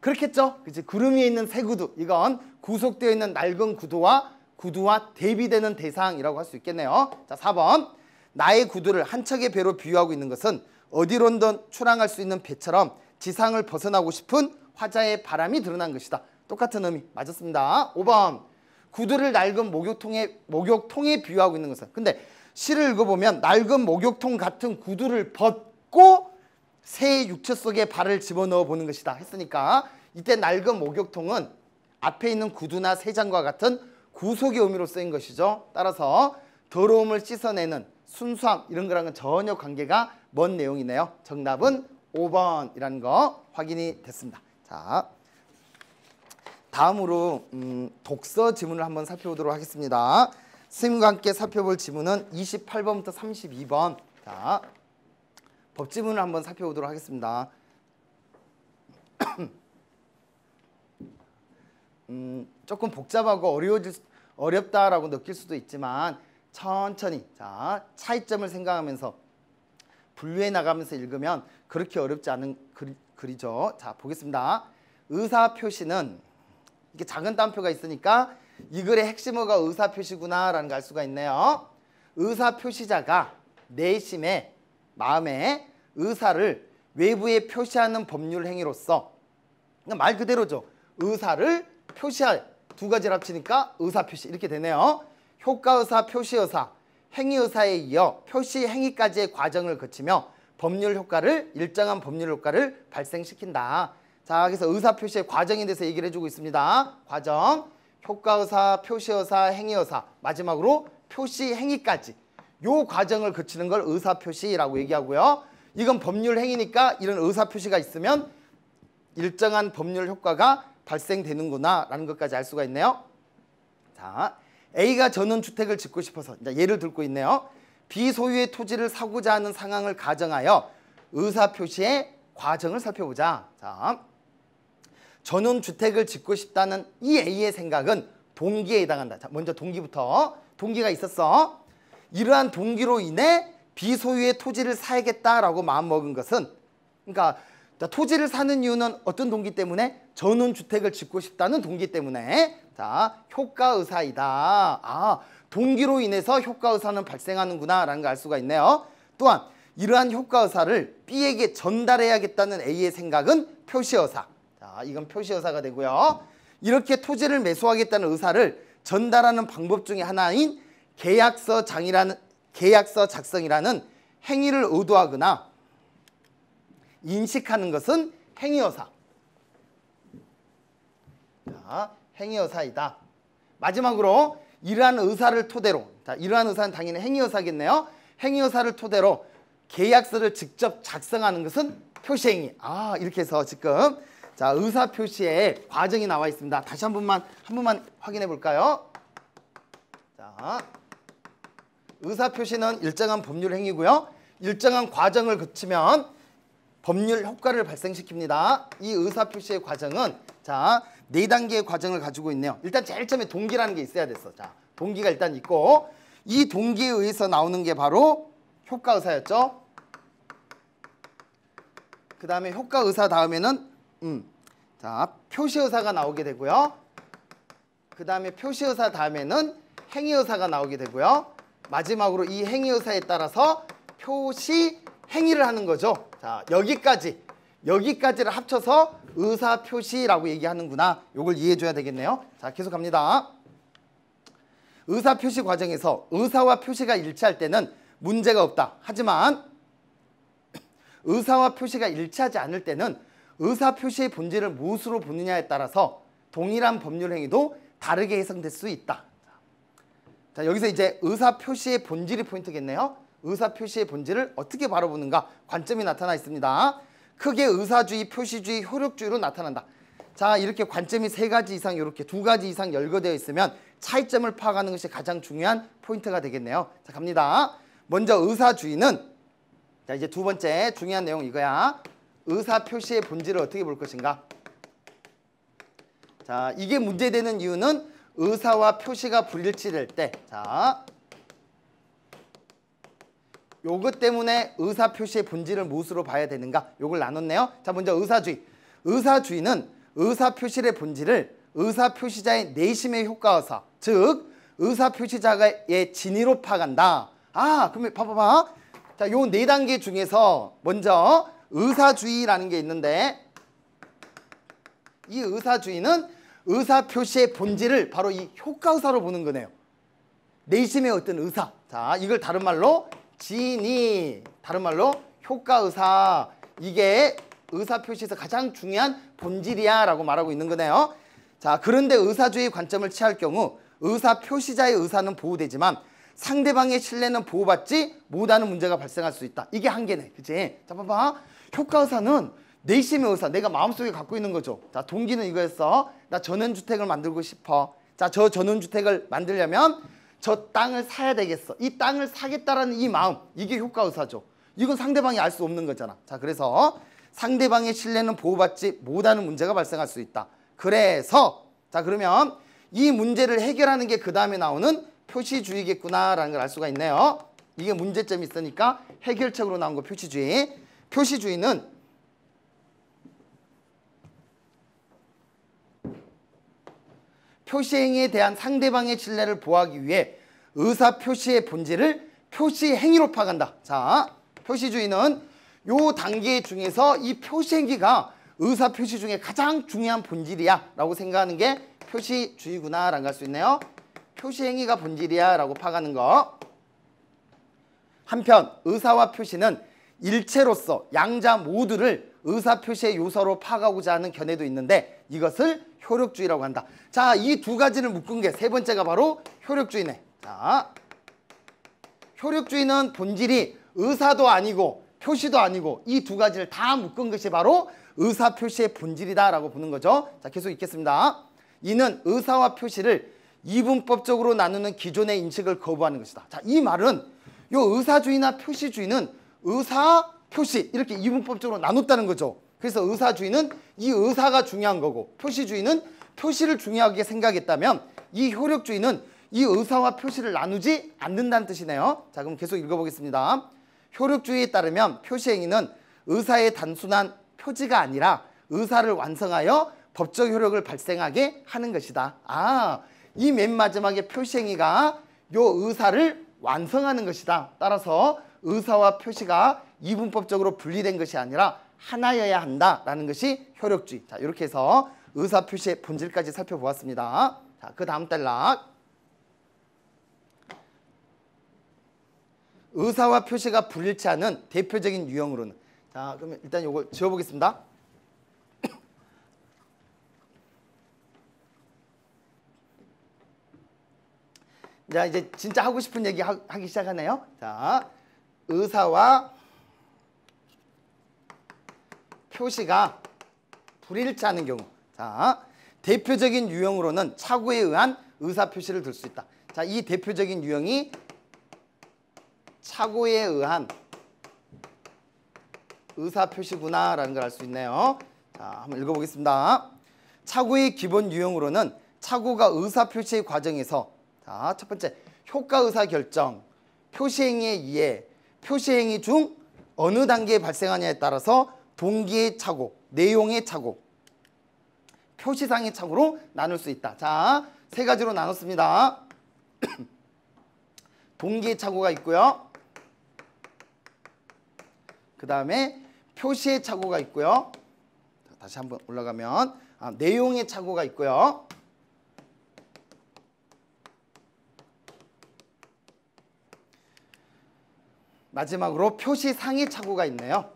그렇겠죠. 그치? 구름 위에 있는 새 구두, 이건 구속되어 있는 낡은 구두와 대비되는 대상이라고 할 수 있겠네요. 자, 4번 나의 구두를 한 척의 배로 비유하고 있는 것은 어디론든 출항할 수 있는 배처럼 지상을 벗어나고 싶은 화자의 바람이 드러난 것이다. 똑같은 의미 맞았습니다. 5번 구두를 낡은 목욕통에 비유하고 있는 것은, 근데 시를 읽어보면 낡은 목욕통 같은 구두를 벗고 새 육체 속에 발을 집어넣어 보는 것이다 했으니까, 이때 낡은 목욕통은 앞에 있는 구두나 세 장과 같은 구속의 의미로 쓰인 것이죠. 따라서 더러움을 씻어내는 순수함 이런 거랑은 전혀 관계가 먼 내용이네요. 정답은 5번이라는 거 확인이 됐습니다. 자, 다음으로 독서 지문을 한번 살펴보도록 하겠습니다. 선생님과 함께 살펴볼 지문은 28번부터 32번. 자, 법지문을 한번 살펴보도록 하겠습니다. 조금 복잡하고 어렵다라고 느낄 수도 있지만 천천히, 자, 차이점을 생각하면서 분류해 나가면서 읽으면 그렇게 어렵지 않은 글이죠. 자, 보겠습니다. 의사표시는 이렇게 작은 따옴표가 있으니까 이 글의 핵심어가 의사표시구나라는 걸 알 수가 있네요. 의사표시자가 내심에, 마음에 의사를 외부에 표시하는 법률 행위로서, 그러니까 말 그대로죠. 의사를 표시할, 두 가지를 합치니까 의사표시 이렇게 되네요. 효과의사, 표시의사, 행위의사에 이어 표시 행위까지의 과정을 거치며 일정한 법률 효과를 발생시킨다. 자, 그래서 의사표시의 과정에 대해서 얘기를 해주고 있습니다. 과정, 효과의사, 표시의사, 행위의사, 마지막으로 표시 행위까지, 요 과정을 거치는 걸 의사표시라고 얘기하고요. 이건 법률 행위니까 이런 의사표시가 있으면 일정한 법률 효과가 발생되는구나 라는 것까지 알 수가 있네요. 자, A가 전원주택을 짓고 싶어서, 이제 예를 들고 있네요. B 소유의 토지를 사고자 하는 상황을 가정하여 의사표시의 과정을 살펴보자. 자, 전원주택을 짓고 싶다는 이 A의 생각은 동기에 해당한다. 자, 먼저 동기부터. 동기가 있었어. 이러한 동기로 인해 B 소유의 토지를 사야겠다라고 마음먹은 것은, 그러니까 토지를 사는 이유는 어떤 동기 때문에? 전원주택을 짓고 싶다는 동기 때문에. 자, 효과의사이다. 아, 동기로 인해서 효과의사는 발생하는구나 라는 걸 알 수가 있네요. 또한 이러한 효과의사를 B에게 전달해야겠다는 A의 생각은 표시의사. 자, 이건 표시의사가 되고요. 이렇게 토지를 매수하겠다는 의사를 전달하는 방법 중에 하나인 계약서 작성이라는 행위를 의도하거나 인식하는 것은 행위의사. 자, 행위의사이다. 마지막으로 이러한 의사를 토대로, 자, 이러한 의사는 당연히 행위의사겠네요. 행위의사를 토대로 계약서를 직접 작성하는 것은 표시행위. 아, 이렇게 해서 지금, 자, 의사표시의 과정이 나와 있습니다. 다시 한 번만 확인해 볼까요? 자, 의사표시는 일정한 법률 행위고요. 일정한 과정을 거치면 법률 효과를 발생시킵니다. 이 의사표시의 과정은, 자, 4단계의 과정을 가지고 있네요. 일단 제일 처음에 동기라는 게 있어야 됐어. 자, 동기가 일단 있고, 이 동기에 의해서 나오는 게 바로 효과의사였죠. 그 다음에 효과의사 다음에는 자, 표시의사가 나오게 되고요. 그 다음에 표시의사 다음에는 행위의사가 나오게 되고요. 마지막으로 이 행위의사에 따라서 표시 행위를 하는 거죠. 자, 여기까지를 합쳐서 의사표시라고 얘기하는구나. 요걸 이해해줘야 되겠네요. 자, 계속 갑니다. 의사표시 과정에서 의사와 표시가 일치할 때는 문제가 없다. 하지만 의사와 표시가 일치하지 않을 때는 의사표시의 본질을 무엇으로 보느냐에 따라서 동일한 법률 행위도 다르게 해석될 수 있다. 자, 여기서 이제 의사표시의 본질이 포인트겠네요. 의사 표시의 본질을 어떻게 바라보는가 관점이 나타나 있습니다. 크게 의사주의, 표시주의, 효력주의로 나타난다. 자, 이렇게 관점이 3가지 이상, 이렇게 2가지 이상 열거되어 있으면 차이점을 파악하는 것이 가장 중요한 포인트가 되겠네요. 자, 갑니다. 먼저 의사주의는, 자, 이제 두 번째 중요한 내용 이거야. 의사 표시의 본질을 어떻게 볼 것인가. 자, 이게 문제되는 이유는 의사와 표시가 불일치될 때, 자, 요것 때문에 의사 표시의 본질을 무엇으로 봐야 되는가, 요걸 나눴네요. 자, 먼저 의사주의. 의사주의는 의사 표시의 본질을 의사 표시자의 내심의 효과의사, 즉 의사 표시자의 진위로 파악한다. 아, 그러면 봐봐봐. 자, 요 4단계 중에서 먼저 의사주의라는 게 있는데, 이 의사주의는 의사 표시의 본질을 바로 이 효과의사로 보는 거네요. 내심의 어떤 의사. 자, 이걸 다른 말로 진위, 다른 말로 효과의사. 이게 의사 표시에서 가장 중요한 본질이야 라고 말하고 있는 거네요. 자, 그런데 의사주의 관점을 취할 경우 의사 표시자의 의사는 보호되지만 상대방의 신뢰는 보호받지 못하는 문제가 발생할 수 있다. 이게 한계네. 그치? 자, 봐봐. 효과의사는 내심의 의사, 내가 마음속에 갖고 있는 거죠. 자, 동기는 이거였어. 나 전원주택을 만들고 싶어. 자, 저 전원주택을 만들려면 저 땅을 사야 되겠어. 이 땅을 사겠다라는 이 마음, 이게 효과의사죠. 이건 상대방이 알 수 없는 거잖아. 자, 그래서 상대방의 신뢰는 보호받지 못하는 문제가 발생할 수 있다. 그래서 자, 그러면 이 문제를 해결하는 게 그 다음에 나오는 표시주의겠구나라는 걸 알 수가 있네요. 이게 문제점이 있으니까 해결책으로 나온 거 표시주의. 표시주의는 표시행위에 대한 상대방의 신뢰를 보호하기 위해 의사 표시의 본질을 표시행위로 파악한다. 자, 표시주의는 요 단계 중에서 이 표시행위가 의사 표시 중에 가장 중요한 본질이야 라고 생각하는 게 표시주의구나 라고 할 수 있네요. 표시행위가 본질이야 라고 파악하는 거. 한편 의사와 표시는 일체로서 양자 모두를 의사 표시의 요소로 파악하고자 하는 견해도 있는데 이것을 효력주의라고 한다. 자, 이 2가지를 묶은 게 3번째가 바로 효력주의네. 자, 효력주의는 본질이 의사도 아니고 표시도 아니고 이 2가지를 다 묶은 것이 바로 의사 표시의 본질이다 라고 보는 거죠. 자, 계속 읽겠습니다. 이는 의사와 표시를 이분법적으로 나누는 기존의 인식을 거부하는 것이다. 자, 이 말은 요 의사주의나 표시주의는 의사, 표시 이렇게 이분법적으로 나눴다는 거죠. 그래서 의사주의는 이 의사가 중요한 거고 표시주의는 표시를 중요하게 생각했다면 이 효력주의는 이 의사와 표시를 나누지 않는다는 뜻이네요. 자, 그럼 계속 읽어보겠습니다. 효력주의에 따르면 표시행위는 의사의 단순한 표지가 아니라 의사를 완성하여 법적 효력을 발생하게 하는 것이다. 아, 이 맨 마지막에 표시행위가 요 의사를 완성하는 것이다. 따라서 의사와 표시가 이분법적으로 분리된 것이 아니라 하나여야 한다라는 것이 효력주의. 자, 이렇게 해서 의사 표시의 본질까지 살펴보았습니다. 자, 그 다음 단락. 의사와 표시가 불일치하는 대표적인 유형으로는, 자, 그러면 일단 이걸 지워보겠습니다. 자, 이제 진짜 하고 싶은 얘기 하기 시작하네요. 자, 의사와 표시가 불일치하는 경우. 자, 대표적인 유형으로는 착오에 의한 의사 표시를 들 수 있다. 자, 이 대표적인 유형이 착오에 의한 의사 표시구나라는 걸 알 수 있네요. 자, 한번 읽어보겠습니다. 착오의 기본 유형으로는 착오가 의사 표시의 과정에서, 자, 첫 번째 효과 의사 결정, 표시행위의 이해, 표시행위 중 어느 단계에 발생하냐에 따라서 동기의 착오, 내용의 착오, 표시상의 착오로 나눌 수 있다. 자, 3가지로 나눴습니다. 동기의 착오가 있고요. 그 다음에 표시의 착오가 있고요. 다시 한번 올라가면 내용의 착오가 있고요. 마지막으로 표시상의 착오가 있네요.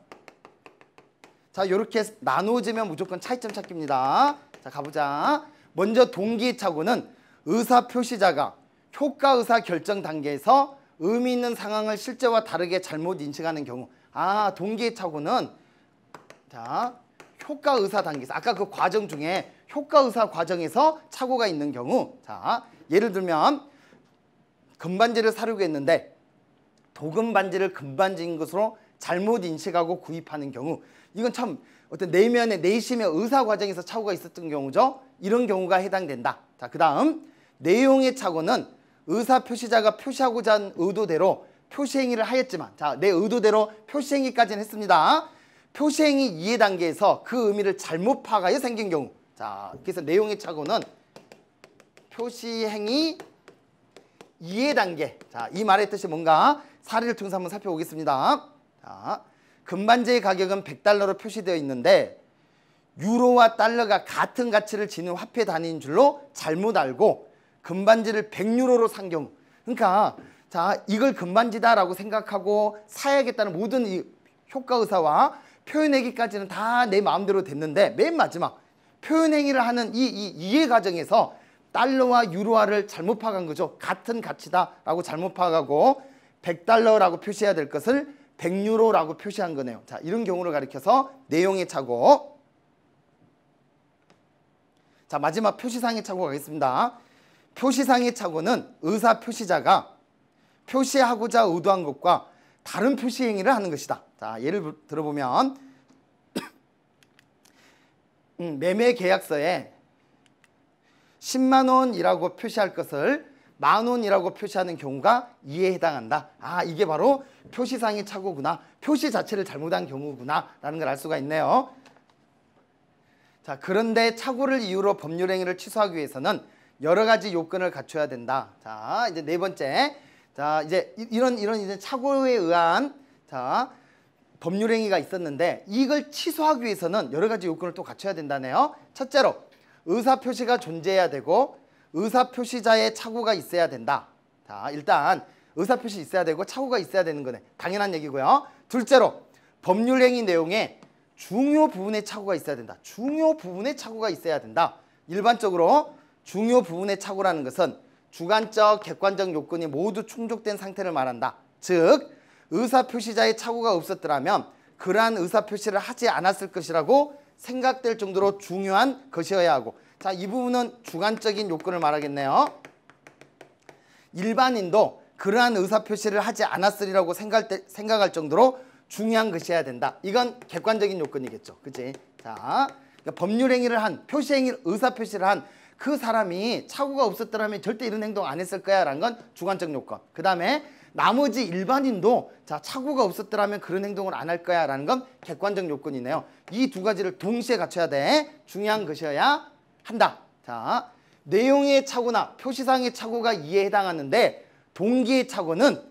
자, 이렇게 나누어지면 무조건 차이점 찾기입니다. 자, 가보자. 먼저 동기의 착오는 의사 표시자가 효과 의사 결정 단계에서 의미 있는 상황을 실제와 다르게 잘못 인식하는 경우. 아, 동기의 착오는 자, 효과 의사 단계에서 아까 그 과정 중에 효과 의사 과정에서 착오가 있는 경우. 자, 예를 들면 금반지를 사려고 했는데 도금반지를 금반지인 것으로 잘못 인식하고 구입하는 경우. 이건 참 어떤 내면의 내심의 의사 과정에서 착오가 있었던 경우죠. 이런 경우가 해당된다. 자, 그다음 내용의 착오는 의사 표시자가 표시하고자 한 의도대로 표시행위를 하였지만, 자, 내 의도대로 표시행위까지는 했습니다. 표시행위 이해 단계에서 그 의미를 잘못 파악하여 생긴 경우. 자, 그래서 내용의 착오는 표시행위 이해 단계. 자, 이 말의 뜻이 뭔가 사례를 통해서 한번 살펴보겠습니다. 자, 금반지의 가격은 100달러로 표시되어 있는데 유로와 달러가 같은 가치를 지닌 화폐 단위인 줄로 잘못 알고 금반지를 100유로로 산 경우. 그러니까 자, 이걸 금반지다라고 생각하고 사야겠다는 모든 이 효과 의사와 표현행위까지는 다 내 마음대로 됐는데 맨 마지막 표현행위를 하는 이 이해 과정에서 달러와 유로화를 잘못 파악한 거죠. 같은 가치다라고 잘못 파악하고 100달러라고 표시해야 될 것을 100유로라고 표시한 거네요. 자, 이런 경우를 가리켜서 내용의 착오. 자, 마지막 표시상의 착오가 가겠습니다. 표시상의 착오는 의사 표시자가 표시하고자 의도한 것과 다른 표시 행위를 하는 것이다. 자, 예를 들어보면 매매 계약서에 10만 원이라고 표시할 것을 10,000원이라고 표시하는 경우가 이에 해당한다. 아, 이게 바로 표시상의 착오구나. 표시 자체를 잘못한 경우구나 라는 걸 알 수가 있네요. 자, 그런데 착오를 이유로 법률 행위를 취소하기 위해서는 여러 가지 요건을 갖춰야 된다. 자, 이제 네 번째. 자, 이제 이런 이제 착오에 의한 자, 법률 행위가 있었는데 이걸 취소하기 위해서는 여러 가지 요건을 또 갖춰야 된다네요. 첫째로 의사 표시가 존재해야 되고 의사 표시자의 착오가 있어야 된다. 자, 일단 의사 표시 있어야 되고 착오가 있어야 되는 거네. 당연한 얘기고요. 둘째로 법률 행위 내용에 중요 부분의 착오가 있어야 된다. 중요 부분의 착오가 있어야 된다. 일반적으로 중요 부분의 착오라는 것은 주관적, 객관적 요건이 모두 충족된 상태를 말한다. 즉, 의사 표시자의 착오가 없었더라면 그러한 의사 표시를 하지 않았을 것이라고 생각될 정도로 중요한 것이어야 하고. 자, 이 부분은 주관적인 요건을 말하겠네요. 일반인도 그러한 의사 표시를 하지 않았으리라고 생각할 정도로 중요한 것이어야 된다. 이건 객관적인 요건이겠죠. 그치? 자, 그러니까 법률 행위를 한, 표시 행위, 의사 표시를 한 그 사람이 착오가 없었더라면 절대 이런 행동 안 했을 거야 라는 건 주관적 요건. 그 다음에 나머지 일반인도 자, 착오가 없었더라면 그런 행동을 안 할 거야 라는 건 객관적 요건이네요. 이 두 가지를 동시에 갖춰야 돼. 중요한 것이어야 한다. 자, 내용의 착오나 표시상의 착오가 이에 해당하는데 동기의 착오는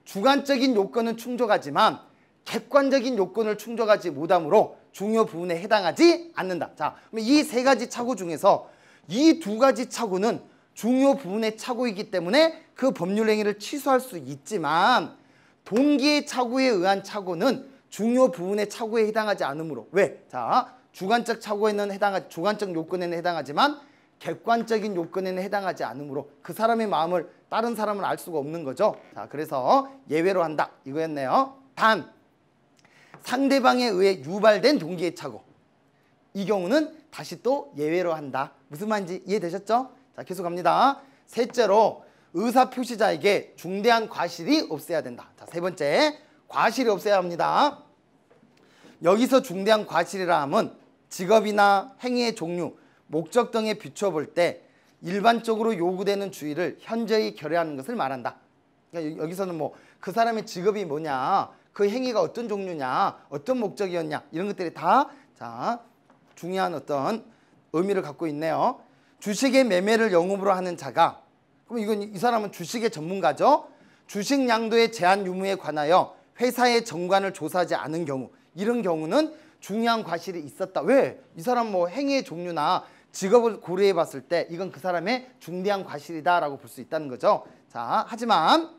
주관적인 요건은 충족하지만 객관적인 요건을 충족하지 못하므로 중요 부분에 해당하지 않는다. 자, 그럼 이 세 가지 착오 중에서 이 두 가지 착오는 중요 부분의 착오이기 때문에 그 법률 행위를 취소할 수 있지만 동기의 착오에 의한 착오는 중요 부분의 착오에 해당하지 않으므로. 왜? 자, 주관적 착오에는 주관적 요건에는 해당하지만 객관적인 요건에는 해당하지 않으므로 그 사람의 마음을 다른 사람은 알 수가 없는 거죠. 자, 그래서 예외로 한다 이거였네요. 단 상대방에 의해 유발된 동기의 착오, 이 경우는 다시 또 예외로 한다. 무슨 말인지 이해되셨죠? 자, 계속 갑니다. 셋째로 의사 표시자에게 중대한 과실이 없어야 된다. 자, 세 번째, 과실이 없어야 합니다. 여기서 중대한 과실이라 함은 직업이나 행위의 종류, 목적 등에 비추어 볼 때 일반적으로 요구되는 주의를 현저히 결여하는 것을 말한다. 그러니까 여기서는 뭐 그 사람의 직업이 뭐냐, 그 행위가 어떤 종류냐, 어떤 목적이었냐, 이런 것들이 다 자, 중요한 어떤 의미를 갖고 있네요. 주식의 매매를 영업으로 하는 자가, 그럼 이건 이 사람은 주식의 전문가죠. 주식 양도의 제한 유무에 관하여 회사의 정관을 조사하지 않은 경우, 이런 경우는 중요한 과실이 있었다. 왜? 이 사람 뭐 행위의 종류나 직업을 고려해 봤을 때 이건 그 사람의 중대한 과실이다라고 볼 수 있다는 거죠. 자, 하지만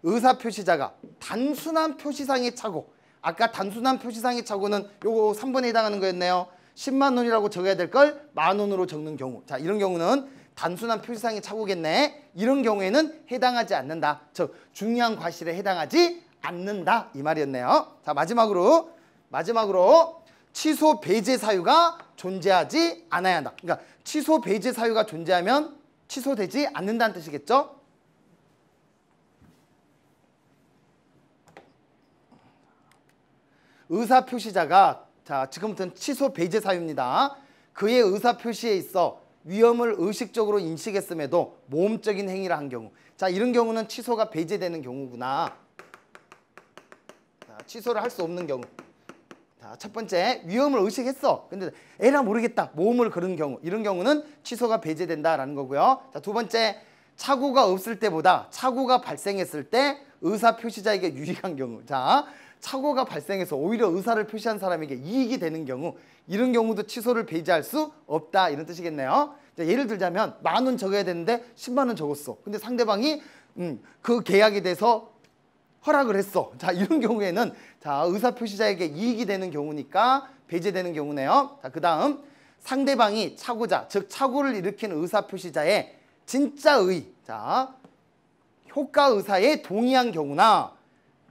의사 표시자가 단순한 표시상의 착오, 아까 단순한 표시상의 착오는 요거 3번에 해당하는 거였네요. 10만 원이라고 적어야 될 걸 10,000원으로 적는 경우. 자, 이런 경우는 단순한 표시상의 착오겠네. 이런 경우에는 해당하지 않는다. 즉 중요한 과실에 해당하지 않는다 이 말이었네요. 자, 마지막으로 취소 배제 사유가 존재하지 않아야 한다. 그러니까 취소 배제 사유가 존재하면 취소되지 않는다는 뜻이겠죠. 의사 표시자가, 자, 지금부터는 취소 배제 사유입니다. 그의 의사 표시에 있어 위험을 의식적으로 인식했음에도 모험적인 행위를 한 경우. 자, 이런 경우는 취소가 배제되는 경우구나. 자, 취소를 할 수 없는 경우. 자, 첫 번째, 위험을 의식했어. 근데 에라 모르겠다. 모험을 걸은 경우. 이런 경우는 취소가 배제된다라는 거고요. 자, 두 번째, 착오가 없을 때보다 착오가 발생했을 때 의사 표시자에게 유익한 경우. 자, 착오가 발생해서 오히려 의사를 표시한 사람에게 이익이 되는 경우, 이런 경우도 취소를 배제할 수 없다 이런 뜻이겠네요. 자, 예를 들자면 10,000원 적어야 되는데 100,000원 적었어. 근데 상대방이 그 계약에 대해서 허락을 했어. 자, 이런 경우에는 자, 의사 표시자에게 이익이 되는 경우니까 배제되는 경우네요. 자, 그다음 상대방이 착오자, 즉 착오를 일으킨 의사 표시자의 진짜의, 자, 효과 의사에 동의한 경우나,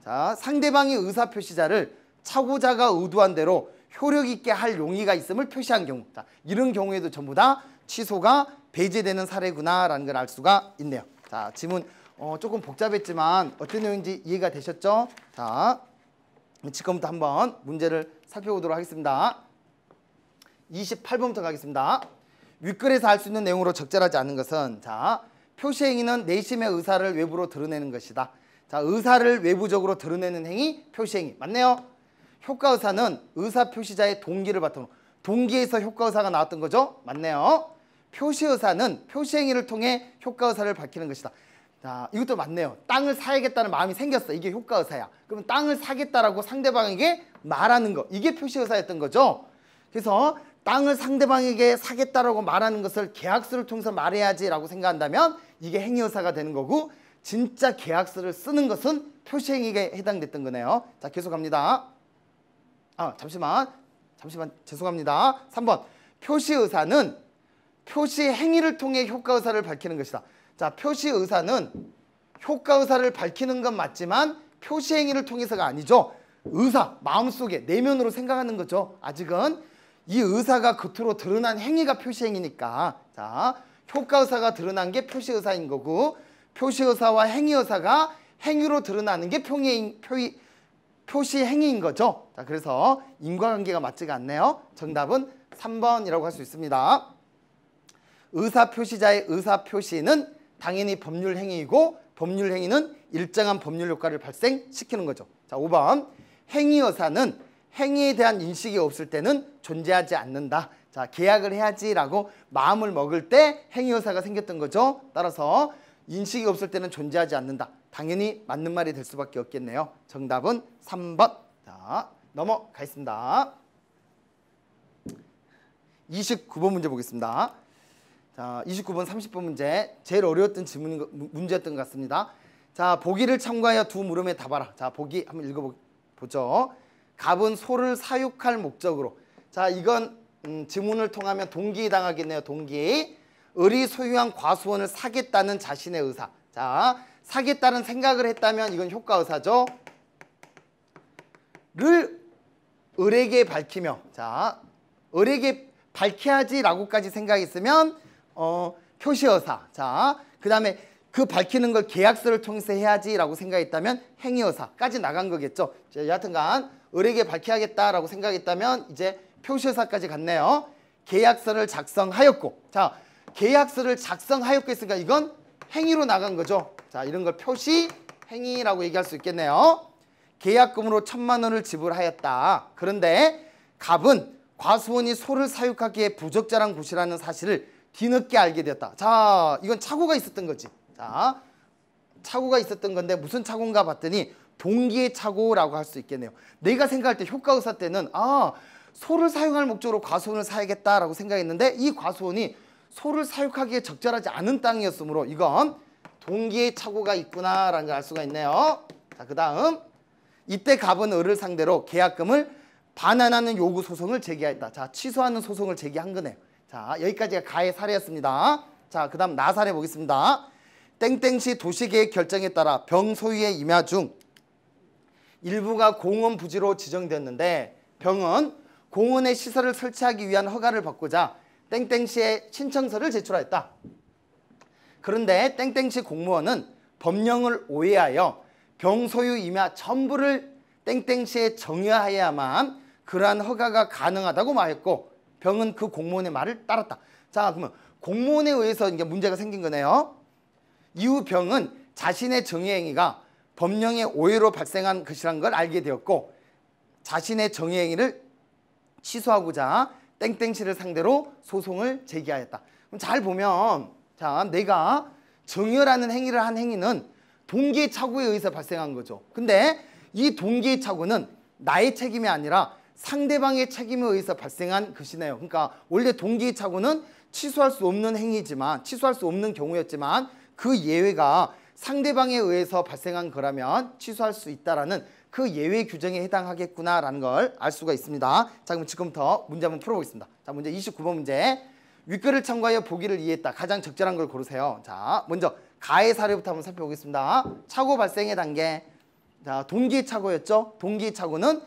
자, 상대방이 의사 표시자를 착오자가 의도한 대로 효력 있게 할 용의가 있음을 표시한 경우. 자, 이런 경우에도 전부 다 취소가 배제되는 사례구나라는 걸 알 수가 있네요. 자, 지문 조금 복잡했지만 어떤 내용인지 이해가 되셨죠? 자, 지금부터 한번 문제를 살펴보도록 하겠습니다. 28번부터 가겠습니다. 윗글에서 알 수 있는 내용으로 적절하지 않은 것은, 자, 표시행위는 내심의 의사를 외부로 드러내는 것이다. 자, 의사를 외부적으로 드러내는 행위, 표시행위. 맞네요. 효과의사는 의사 표시자의 동기를 바탕으로, 동기에서 효과의사가 나왔던 거죠. 맞네요. 표시의사는 표시행위를 통해 효과의사를 밝히는 것이다. 자, 이것도 맞네요. 땅을 사야겠다는 마음이 생겼어. 이게 효과의사야. 그러면 땅을 사겠다라고 상대방에게 말하는 거, 이게 표시의사였던 거죠. 그래서 땅을 상대방에게 사겠다라고 말하는 것을 계약서를 통해서 말해야지라고 생각한다면 이게 행위의사가 되는 거고, 진짜 계약서를 쓰는 것은 표시행위에 해당됐던 거네요. 자, 계속 갑니다. 잠시만 죄송합니다. 3번, 표시의사는 표시행위를 통해 효과의사를 밝히는 것이다. 자, 표시의사는 효과의사를 밝히는 건 맞지만 표시행위를 통해서가 아니죠. 의사, 마음속에 내면으로 생각하는 거죠. 아직은 이 의사가 겉으로 드러난 행위가 표시행위니까, 자, 효과의사가 드러난 게 표시의사인 거고, 표시의사와 행위의사가 행위로 드러나는 게 표시행위인 거죠. 자, 그래서 인과관계가 맞지가 않네요. 정답은 3번이라고 할 수 있습니다. 의사 표시자의 의사 표시는 당연히 법률 행위이고, 법률 행위는 일정한 법률 효과를 발생시키는 거죠. 자, 5번, 행위의사는 행위에 대한 인식이 없을 때는 존재하지 않는다. 자, 계약을 해야지라고 마음을 먹을 때 행위의사가 생겼던 거죠. 따라서 인식이 없을 때는 존재하지 않는다. 당연히 맞는 말이 될 수밖에 없겠네요. 정답은 3번. 자, 넘어가겠습니다. 29번 문제 보겠습니다. 자, 29번 30번 문제, 제일 어려웠던 문제였던 것 같습니다. 자, 보기를 참고하여 두 물음에 답하라. 자, 보기 한번 읽어보죠. 갑은 소를 사육할 목적으로. 자, 이건 지문을 통하면 동기에 해당하겠네요. 동기. 을이 소유한 과수원을 사겠다는 자신의 의사. 자, 사겠다는 생각을 했다면 이건 효과의사죠. 를 을에게 밝히며, 자, 을에게 밝혀야지라고까지 생각했으면 표시의사. 자, 그 다음에 그 밝히는 걸 계약서를 통해서 해야지라고 생각했다면 행위의사까지 나간 거겠죠. 자, 여하튼간 을에게 밝혀야겠다라고 생각했다면 이제 표시의사까지 갔네요. 계약서를 작성하였고, 자, 계약서를 작성하였고 했으니까 이건 행위로 나간 거죠. 자, 이런 걸 표시 행위라고 얘기할 수 있겠네요. 계약금으로 1,000,000원을 지불하였다. 그런데 갑은 과수원이 소를 사육하기에 부적절한 곳이라는 사실을 뒤늦게 알게 되었다. 자, 이건 착오가 있었던 거지. 자, 착오가 있었던 건데 무슨 착오인가 봤더니 동기의 착오라고 할 수 있겠네요. 내가 생각할 때 효과의사 때는 소를 사육할 목적으로 과수원을 사야겠다라고 생각했는데 이 과수원이 소를 사육하기에 적절하지 않은 땅이었으므로 이건 동기의 착오가 있구나라는 걸 알 수가 있네요. 자, 그 다음, 이때 갑은 을을 상대로 계약금을 반환하는 요구 소송을 제기하였다. 자, 취소하는 소송을 제기한 거네요. 자, 여기까지가 가의 사례였습니다. 자, 그 다음 나사례 보겠습니다. 땡땡시 도시계획 결정에 따라 병 소유의 임야 중 일부가 공원 부지로 지정되었는데 병은 공원에 시설을 설치하기 위한 허가를 받고자 땡땡시에 신청서를 제출하였다. 그런데 땡땡시 공무원은 법령을 오해하여 병 소유 임야 전부를 땡땡시에 정의하여야만 그러한 허가가 가능하다고 말했고 병은 그 공무원의 말을 따랐다. 자, 그러면 공무원에 의해서 이제 문제가 생긴 거네요. 이후 병은 자신의 정의행위가 법령의 오해로 발생한 것이라는 걸 알게 되었고 자신의 정의행위를 취소하고자 땡땡시를 상대로 소송을 제기하였다. 그럼 잘 보면 자, 내가 정의라는 행위를 한 행위는 동기착오에 의해서 발생한 거죠. 근데 이 동기착오는 나의 책임이 아니라 상대방의 책임에 의해서 발생한 것이네요. 그러니까 원래 동기착오는 취소할 수 없는 행위지만 취소할 수 없는 경우였지만 그 예외가 상대방에 의해서 발생한 거라면 취소할 수 있다라는 그 예외 규정에 해당하겠구나라는 걸 알 수가 있습니다. 자, 그럼 지금부터 문제 한번 풀어보겠습니다. 자, 문제 29번 문제. 윗글을 참고하여 보기를 이해했다. 가장 적절한 걸 고르세요. 자, 먼저 가해 사례부터 한번 살펴보겠습니다. 착오 발생의 단계. 자, 동기착오였죠. 동기착오는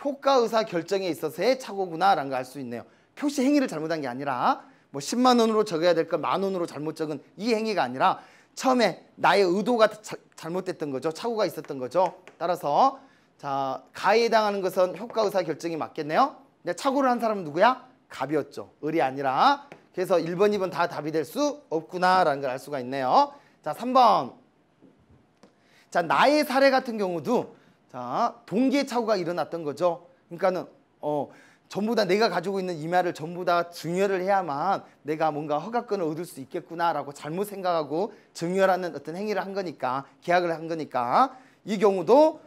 효과의사 결정에 있어서의 착오구나라는 걸 알 수 있네요. 표시 행위를 잘못한 게 아니라 뭐 10만 원으로 적어야 될 걸 10,000원으로 잘못 적은 이 행위가 아니라 처음에 나의 의도가 잘못됐던 거죠. 착오가 있었던 거죠. 따라서 자, 가해에 해당하는 것은 효과의사 결정이 맞겠네요. 근데 착오를 한 사람은 누구야? 갑이었죠. 을이 아니라. 그래서 1번, 2번 다 답이 될 수 없구나라는 걸 알 수가 있네요. 자, 3번. 자, 나의 사례 같은 경우도 자, 동기의 착오가 일어났던 거죠. 그러니까는 전부 다 내가 가지고 있는 임야를 전부 다 증여를 해야만 내가 뭔가 허가권을 얻을 수 있겠구나라고 잘못 생각하고 증여라는 어떤 행위를 한 거니까, 계약을 한 거니까 이 경우도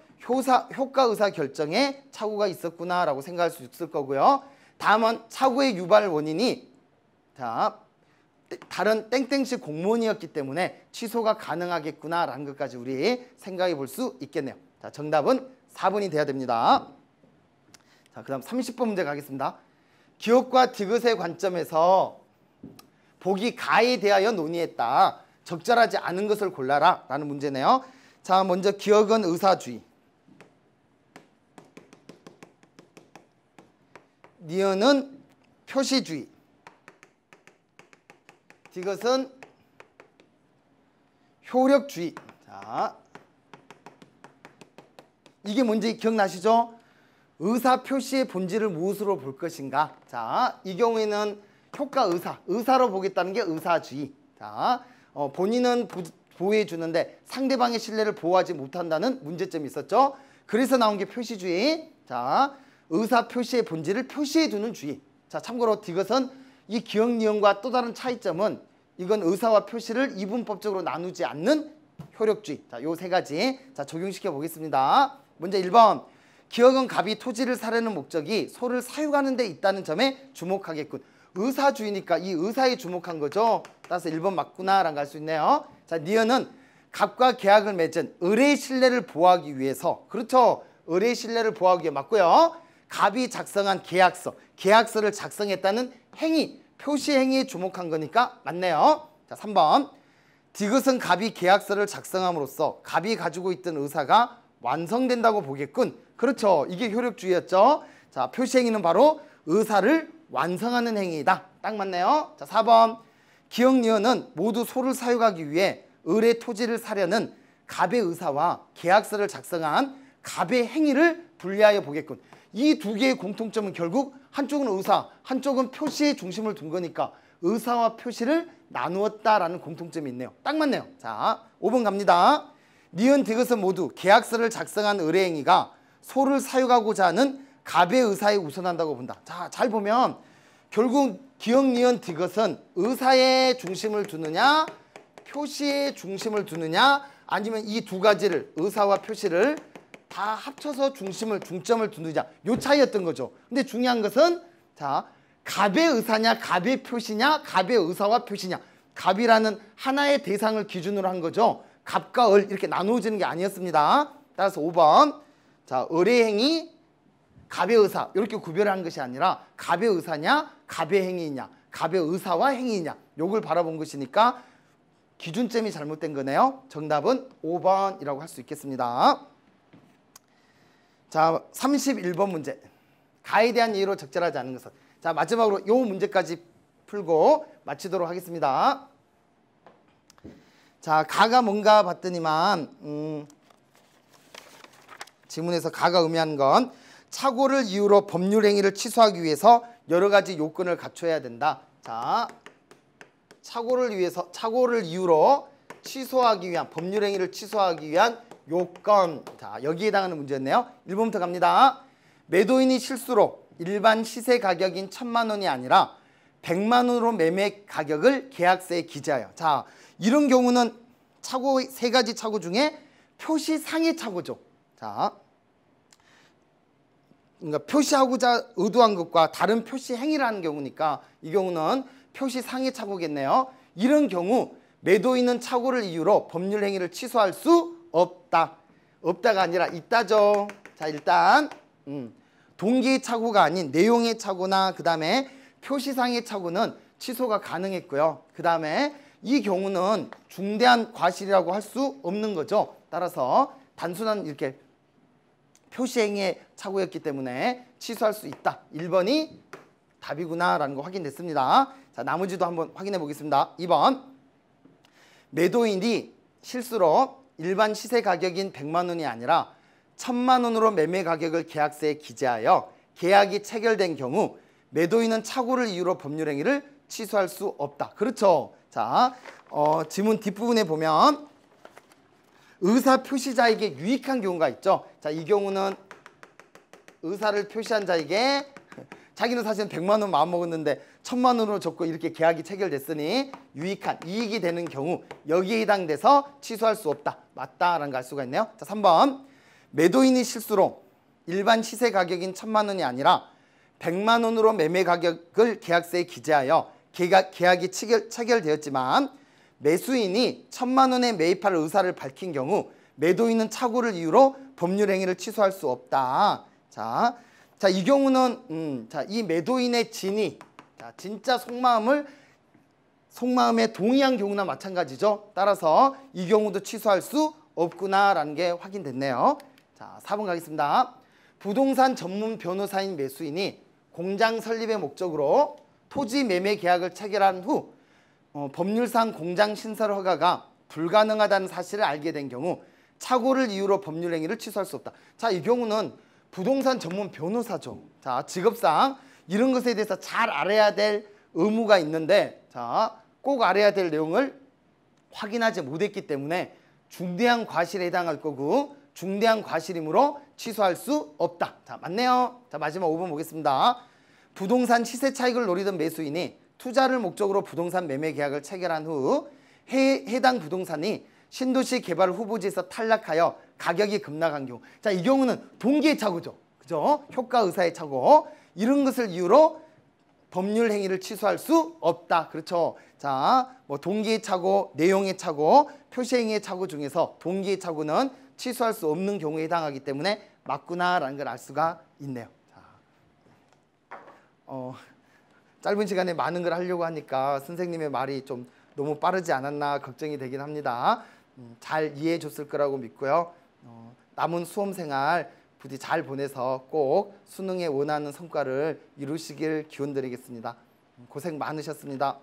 효과의사 결정에 착오가 있었구나라고 생각할 수 있을 거고요. 다음은 착오의 유발 원인이 자, 다른 땡땡시 공무원이었기 때문에 취소가 가능하겠구나라는 것까지 우리 생각해 볼 수 있겠네요. 자, 정답은 4번이 돼야 됩니다. 자, 그 다음 30번 문제 가겠습니다. 기억과 디귿의 관점에서 보기 가에 대하여 논의했다. 적절하지 않은 것을 골라라 라는 문제네요. 자, 먼저 기억은 의사주의, 니은은 표시주의, 디귿은 효력주의. 자, 이게 뭔지 기억나시죠? 의사 표시의 본질을 무엇으로 볼 것인가? 자, 이 경우에는 의사로 보겠다는 게 의사주의. 자, 본인은 보호해 주는데 상대방의 신뢰를 보호하지 못한다는 문제점이 있었죠. 그래서 나온 게 표시주의. 자, 의사 표시의 본질을 표시해 두는 주의. 자, 참고로 디귿은 이 기억 니은과 또 다른 차이점은 이건 의사와 표시를 이분법적으로 나누지 않는 효력주의. 자, 요 세 가지 자 적용시켜 보겠습니다. 먼저 1번. 기억은 갑이 토지를 사려는 목적이 소를 사육하는 데 있다는 점에 주목하겠군. 의사주의니까 이 의사에 주목한 거죠. 따라서 1번 맞구나라는 걸 알 수 있네요. 자, 니은은 갑과 계약을 맺은 을의 신뢰를 보호하기 위해서. 그렇죠. 을의 신뢰를 보호하기 위해 맞고요. 갑이 작성한 계약서를 작성했다는 행위, 표시 행위에 주목한 거니까 맞네요. 자, 3번. 디귿은 갑이 계약서를 작성함으로써 갑이 가지고 있던 의사가 완성된다고 보겠군. 그렇죠. 이게 효력주의였죠. 자, 표시 행위는 바로 의사를 완성하는 행위이다. 딱 맞네요. 자, 4번. 기억 니은은 모두 소를 사육하기 위해 을의 토지를 사려는 갑의 의사와 계약서를 작성한 갑의 행위를 분리하여 보겠군. 이 두 개의 공통점은 결국 한쪽은 의사, 한쪽은 표시에 중심을 둔 거니까 의사와 표시를 나누었다라는 공통점이 있네요. 딱 맞네요. 자, 5번 갑니다. 니은 디귿은 모두 계약서를 작성한 을의 행위가 소를 사육하고자 하는 갑의 의사에 우선한다고 본다. 자, 잘 보면 결국 기억 니은 디귿은 의사에 중심을 두느냐 표시에 중심을 두느냐 아니면 이 두 가지를 의사와 표시를 다 합쳐서 중점을 두느냐 요 차이였던 거죠. 근데 중요한 것은 자, 갑의 의사냐 갑의 표시냐 갑의 의사와 표시냐 갑이라는 하나의 대상을 기준으로 한 거죠. 갑과 을 이렇게 나누어지는 게 아니었습니다. 따라서 5번 자, 을의 행위 갑의 의사 이렇게 구별을 한 것이 아니라 갑의 의사냐 갑의 행위냐 갑의 의사와 행위냐 요걸 바라본 것이니까 기준점이 잘못된 거네요. 정답은 5번이라고 할 수 있겠습니다. 자, 31번 문제. 가에 대한 이유로 적절하지 않은 것은. 자, 마지막으로 요 문제까지 풀고 마치도록 하겠습니다. 자, 가가 뭔가 봤더니만 지문에서 가가 의미하는 건 착오를 이유로 법률 행위를 취소하기 위해서 여러 가지 요건을 갖춰야 된다. 자, 착오를 이유로 취소하기 위한 법률 행위를 취소하기 위한 요건. 자, 여기에 해당하는 문제였네요. 1번부터 갑니다. 매도인이 실수로 일반 시세 가격인 1,000만 원이 아니라 100만 원으로 매매 가격을 계약서에 기재하여. 자, 이런 경우는 착오 세 가지 착오 중에 표시상의 착오죠. 자, 그러니까 표시하고자 의도한 것과 다른 표시 행위를 하는 경우니까 이 경우는 표시상의 착오겠네요. 이런 경우 매도인은 착오를 이유로 법률 행위를 취소할 수 없다. 없다가 아니라 있다죠. 자, 일단 동기의 착오가 아닌 내용의 착오나 그 다음에 표시상의 착오는 취소가 가능했고요. 그 다음에 이 경우는 중대한 과실이라고 할 수 없는 거죠. 따라서 단순한 이렇게 표시행위의 착오였기 때문에 취소할 수 있다. 1번이 답이구나 라는 거 확인됐습니다. 자, 나머지도 한번 확인해 보겠습니다. 2번. 매도인이 실수로 일반 시세 가격인 100만 원이 아니라 1,000만 원으로 매매 가격을 계약서에 기재하여 계약이 체결된 경우 매도인은 착오를 이유로 법률 행위를 취소할 수 없다. 그렇죠. 자, 지문 뒷부분에 보면 의사 표시자에게 유익한 경우가 있죠. 자, 이 경우는 의사를 표시한 자에게 자기는 사실 100만 원 마음먹었는데 1,000만 원으로 줬고 이렇게 계약이 체결됐으니 유익한 이익이 되는 경우 여기에 해당돼서 취소할 수 없다. 맞다라는 걸 알 수가 있네요. 자, 3번. 매도인이 실수로 일반 시세 가격인 1,000만 원이 아니라 100만 원으로 매매 가격을 계약서에 기재하여 계약이 체결되었지만 매수인이 1,000만 원에 매입할 의사를 밝힌 경우 매도인은 착오를 이유로 법률 행위를 취소할 수 없다. 자, 이 경우는 이 매도인의 진이 진짜 속마음에 동의한 경우나 마찬가지죠. 따라서 이 경우도 취소할 수 없구나라는 게 확인됐네요. 자, 4번 가겠습니다. 부동산 전문 변호사인 매수인이 공장 설립의 목적으로 토지 매매 계약을 체결한 후 법률상 공장 신설 허가가 불가능하다는 사실을 알게 된 경우 착오를 이유로 법률 행위를 취소할 수 없다. 자, 이 경우는 부동산 전문 변호사죠. 자, 직업상 이런 것에 대해서 잘 알아야 될 의무가 있는데 자, 꼭 알아야 될 내용을 확인하지 못했기 때문에 중대한 과실에 해당할 거고 중대한 과실이므로 취소할 수 없다. 자, 맞네요. 자, 마지막 5번 보겠습니다. 부동산 시세 차익을 노리던 매수인이 투자를 목적으로 부동산 매매 계약을 체결한 후 해당 부동산이 신도시 개발 후보지에서 탈락하여 가격이 급락한 경우. 자, 이 경우는 동기의 착오죠. 그죠? 효과 의사의 착오. 이런 것을 이유로 법률 행위를 취소할 수 없다. 그렇죠? 자, 뭐 동기의 착오, 내용의 착오, 표시 행위의 착오 중에서 동기의 착오는 취소할 수 없는 경우에 해당하기 때문에 맞구나라는 걸 알 수가 있네요. 자, 짧은 시간에 많은 걸 하려고 하니까 선생님의 말이 좀 너무 빠르지 않았나 걱정이 되긴 합니다. 잘 이해해 줬을 거라고 믿고요. 남은 수험생활 부디 잘 보내서 꼭 수능에 원하는 성과를 이루시길 기원드리겠습니다. 고생 많으셨습니다.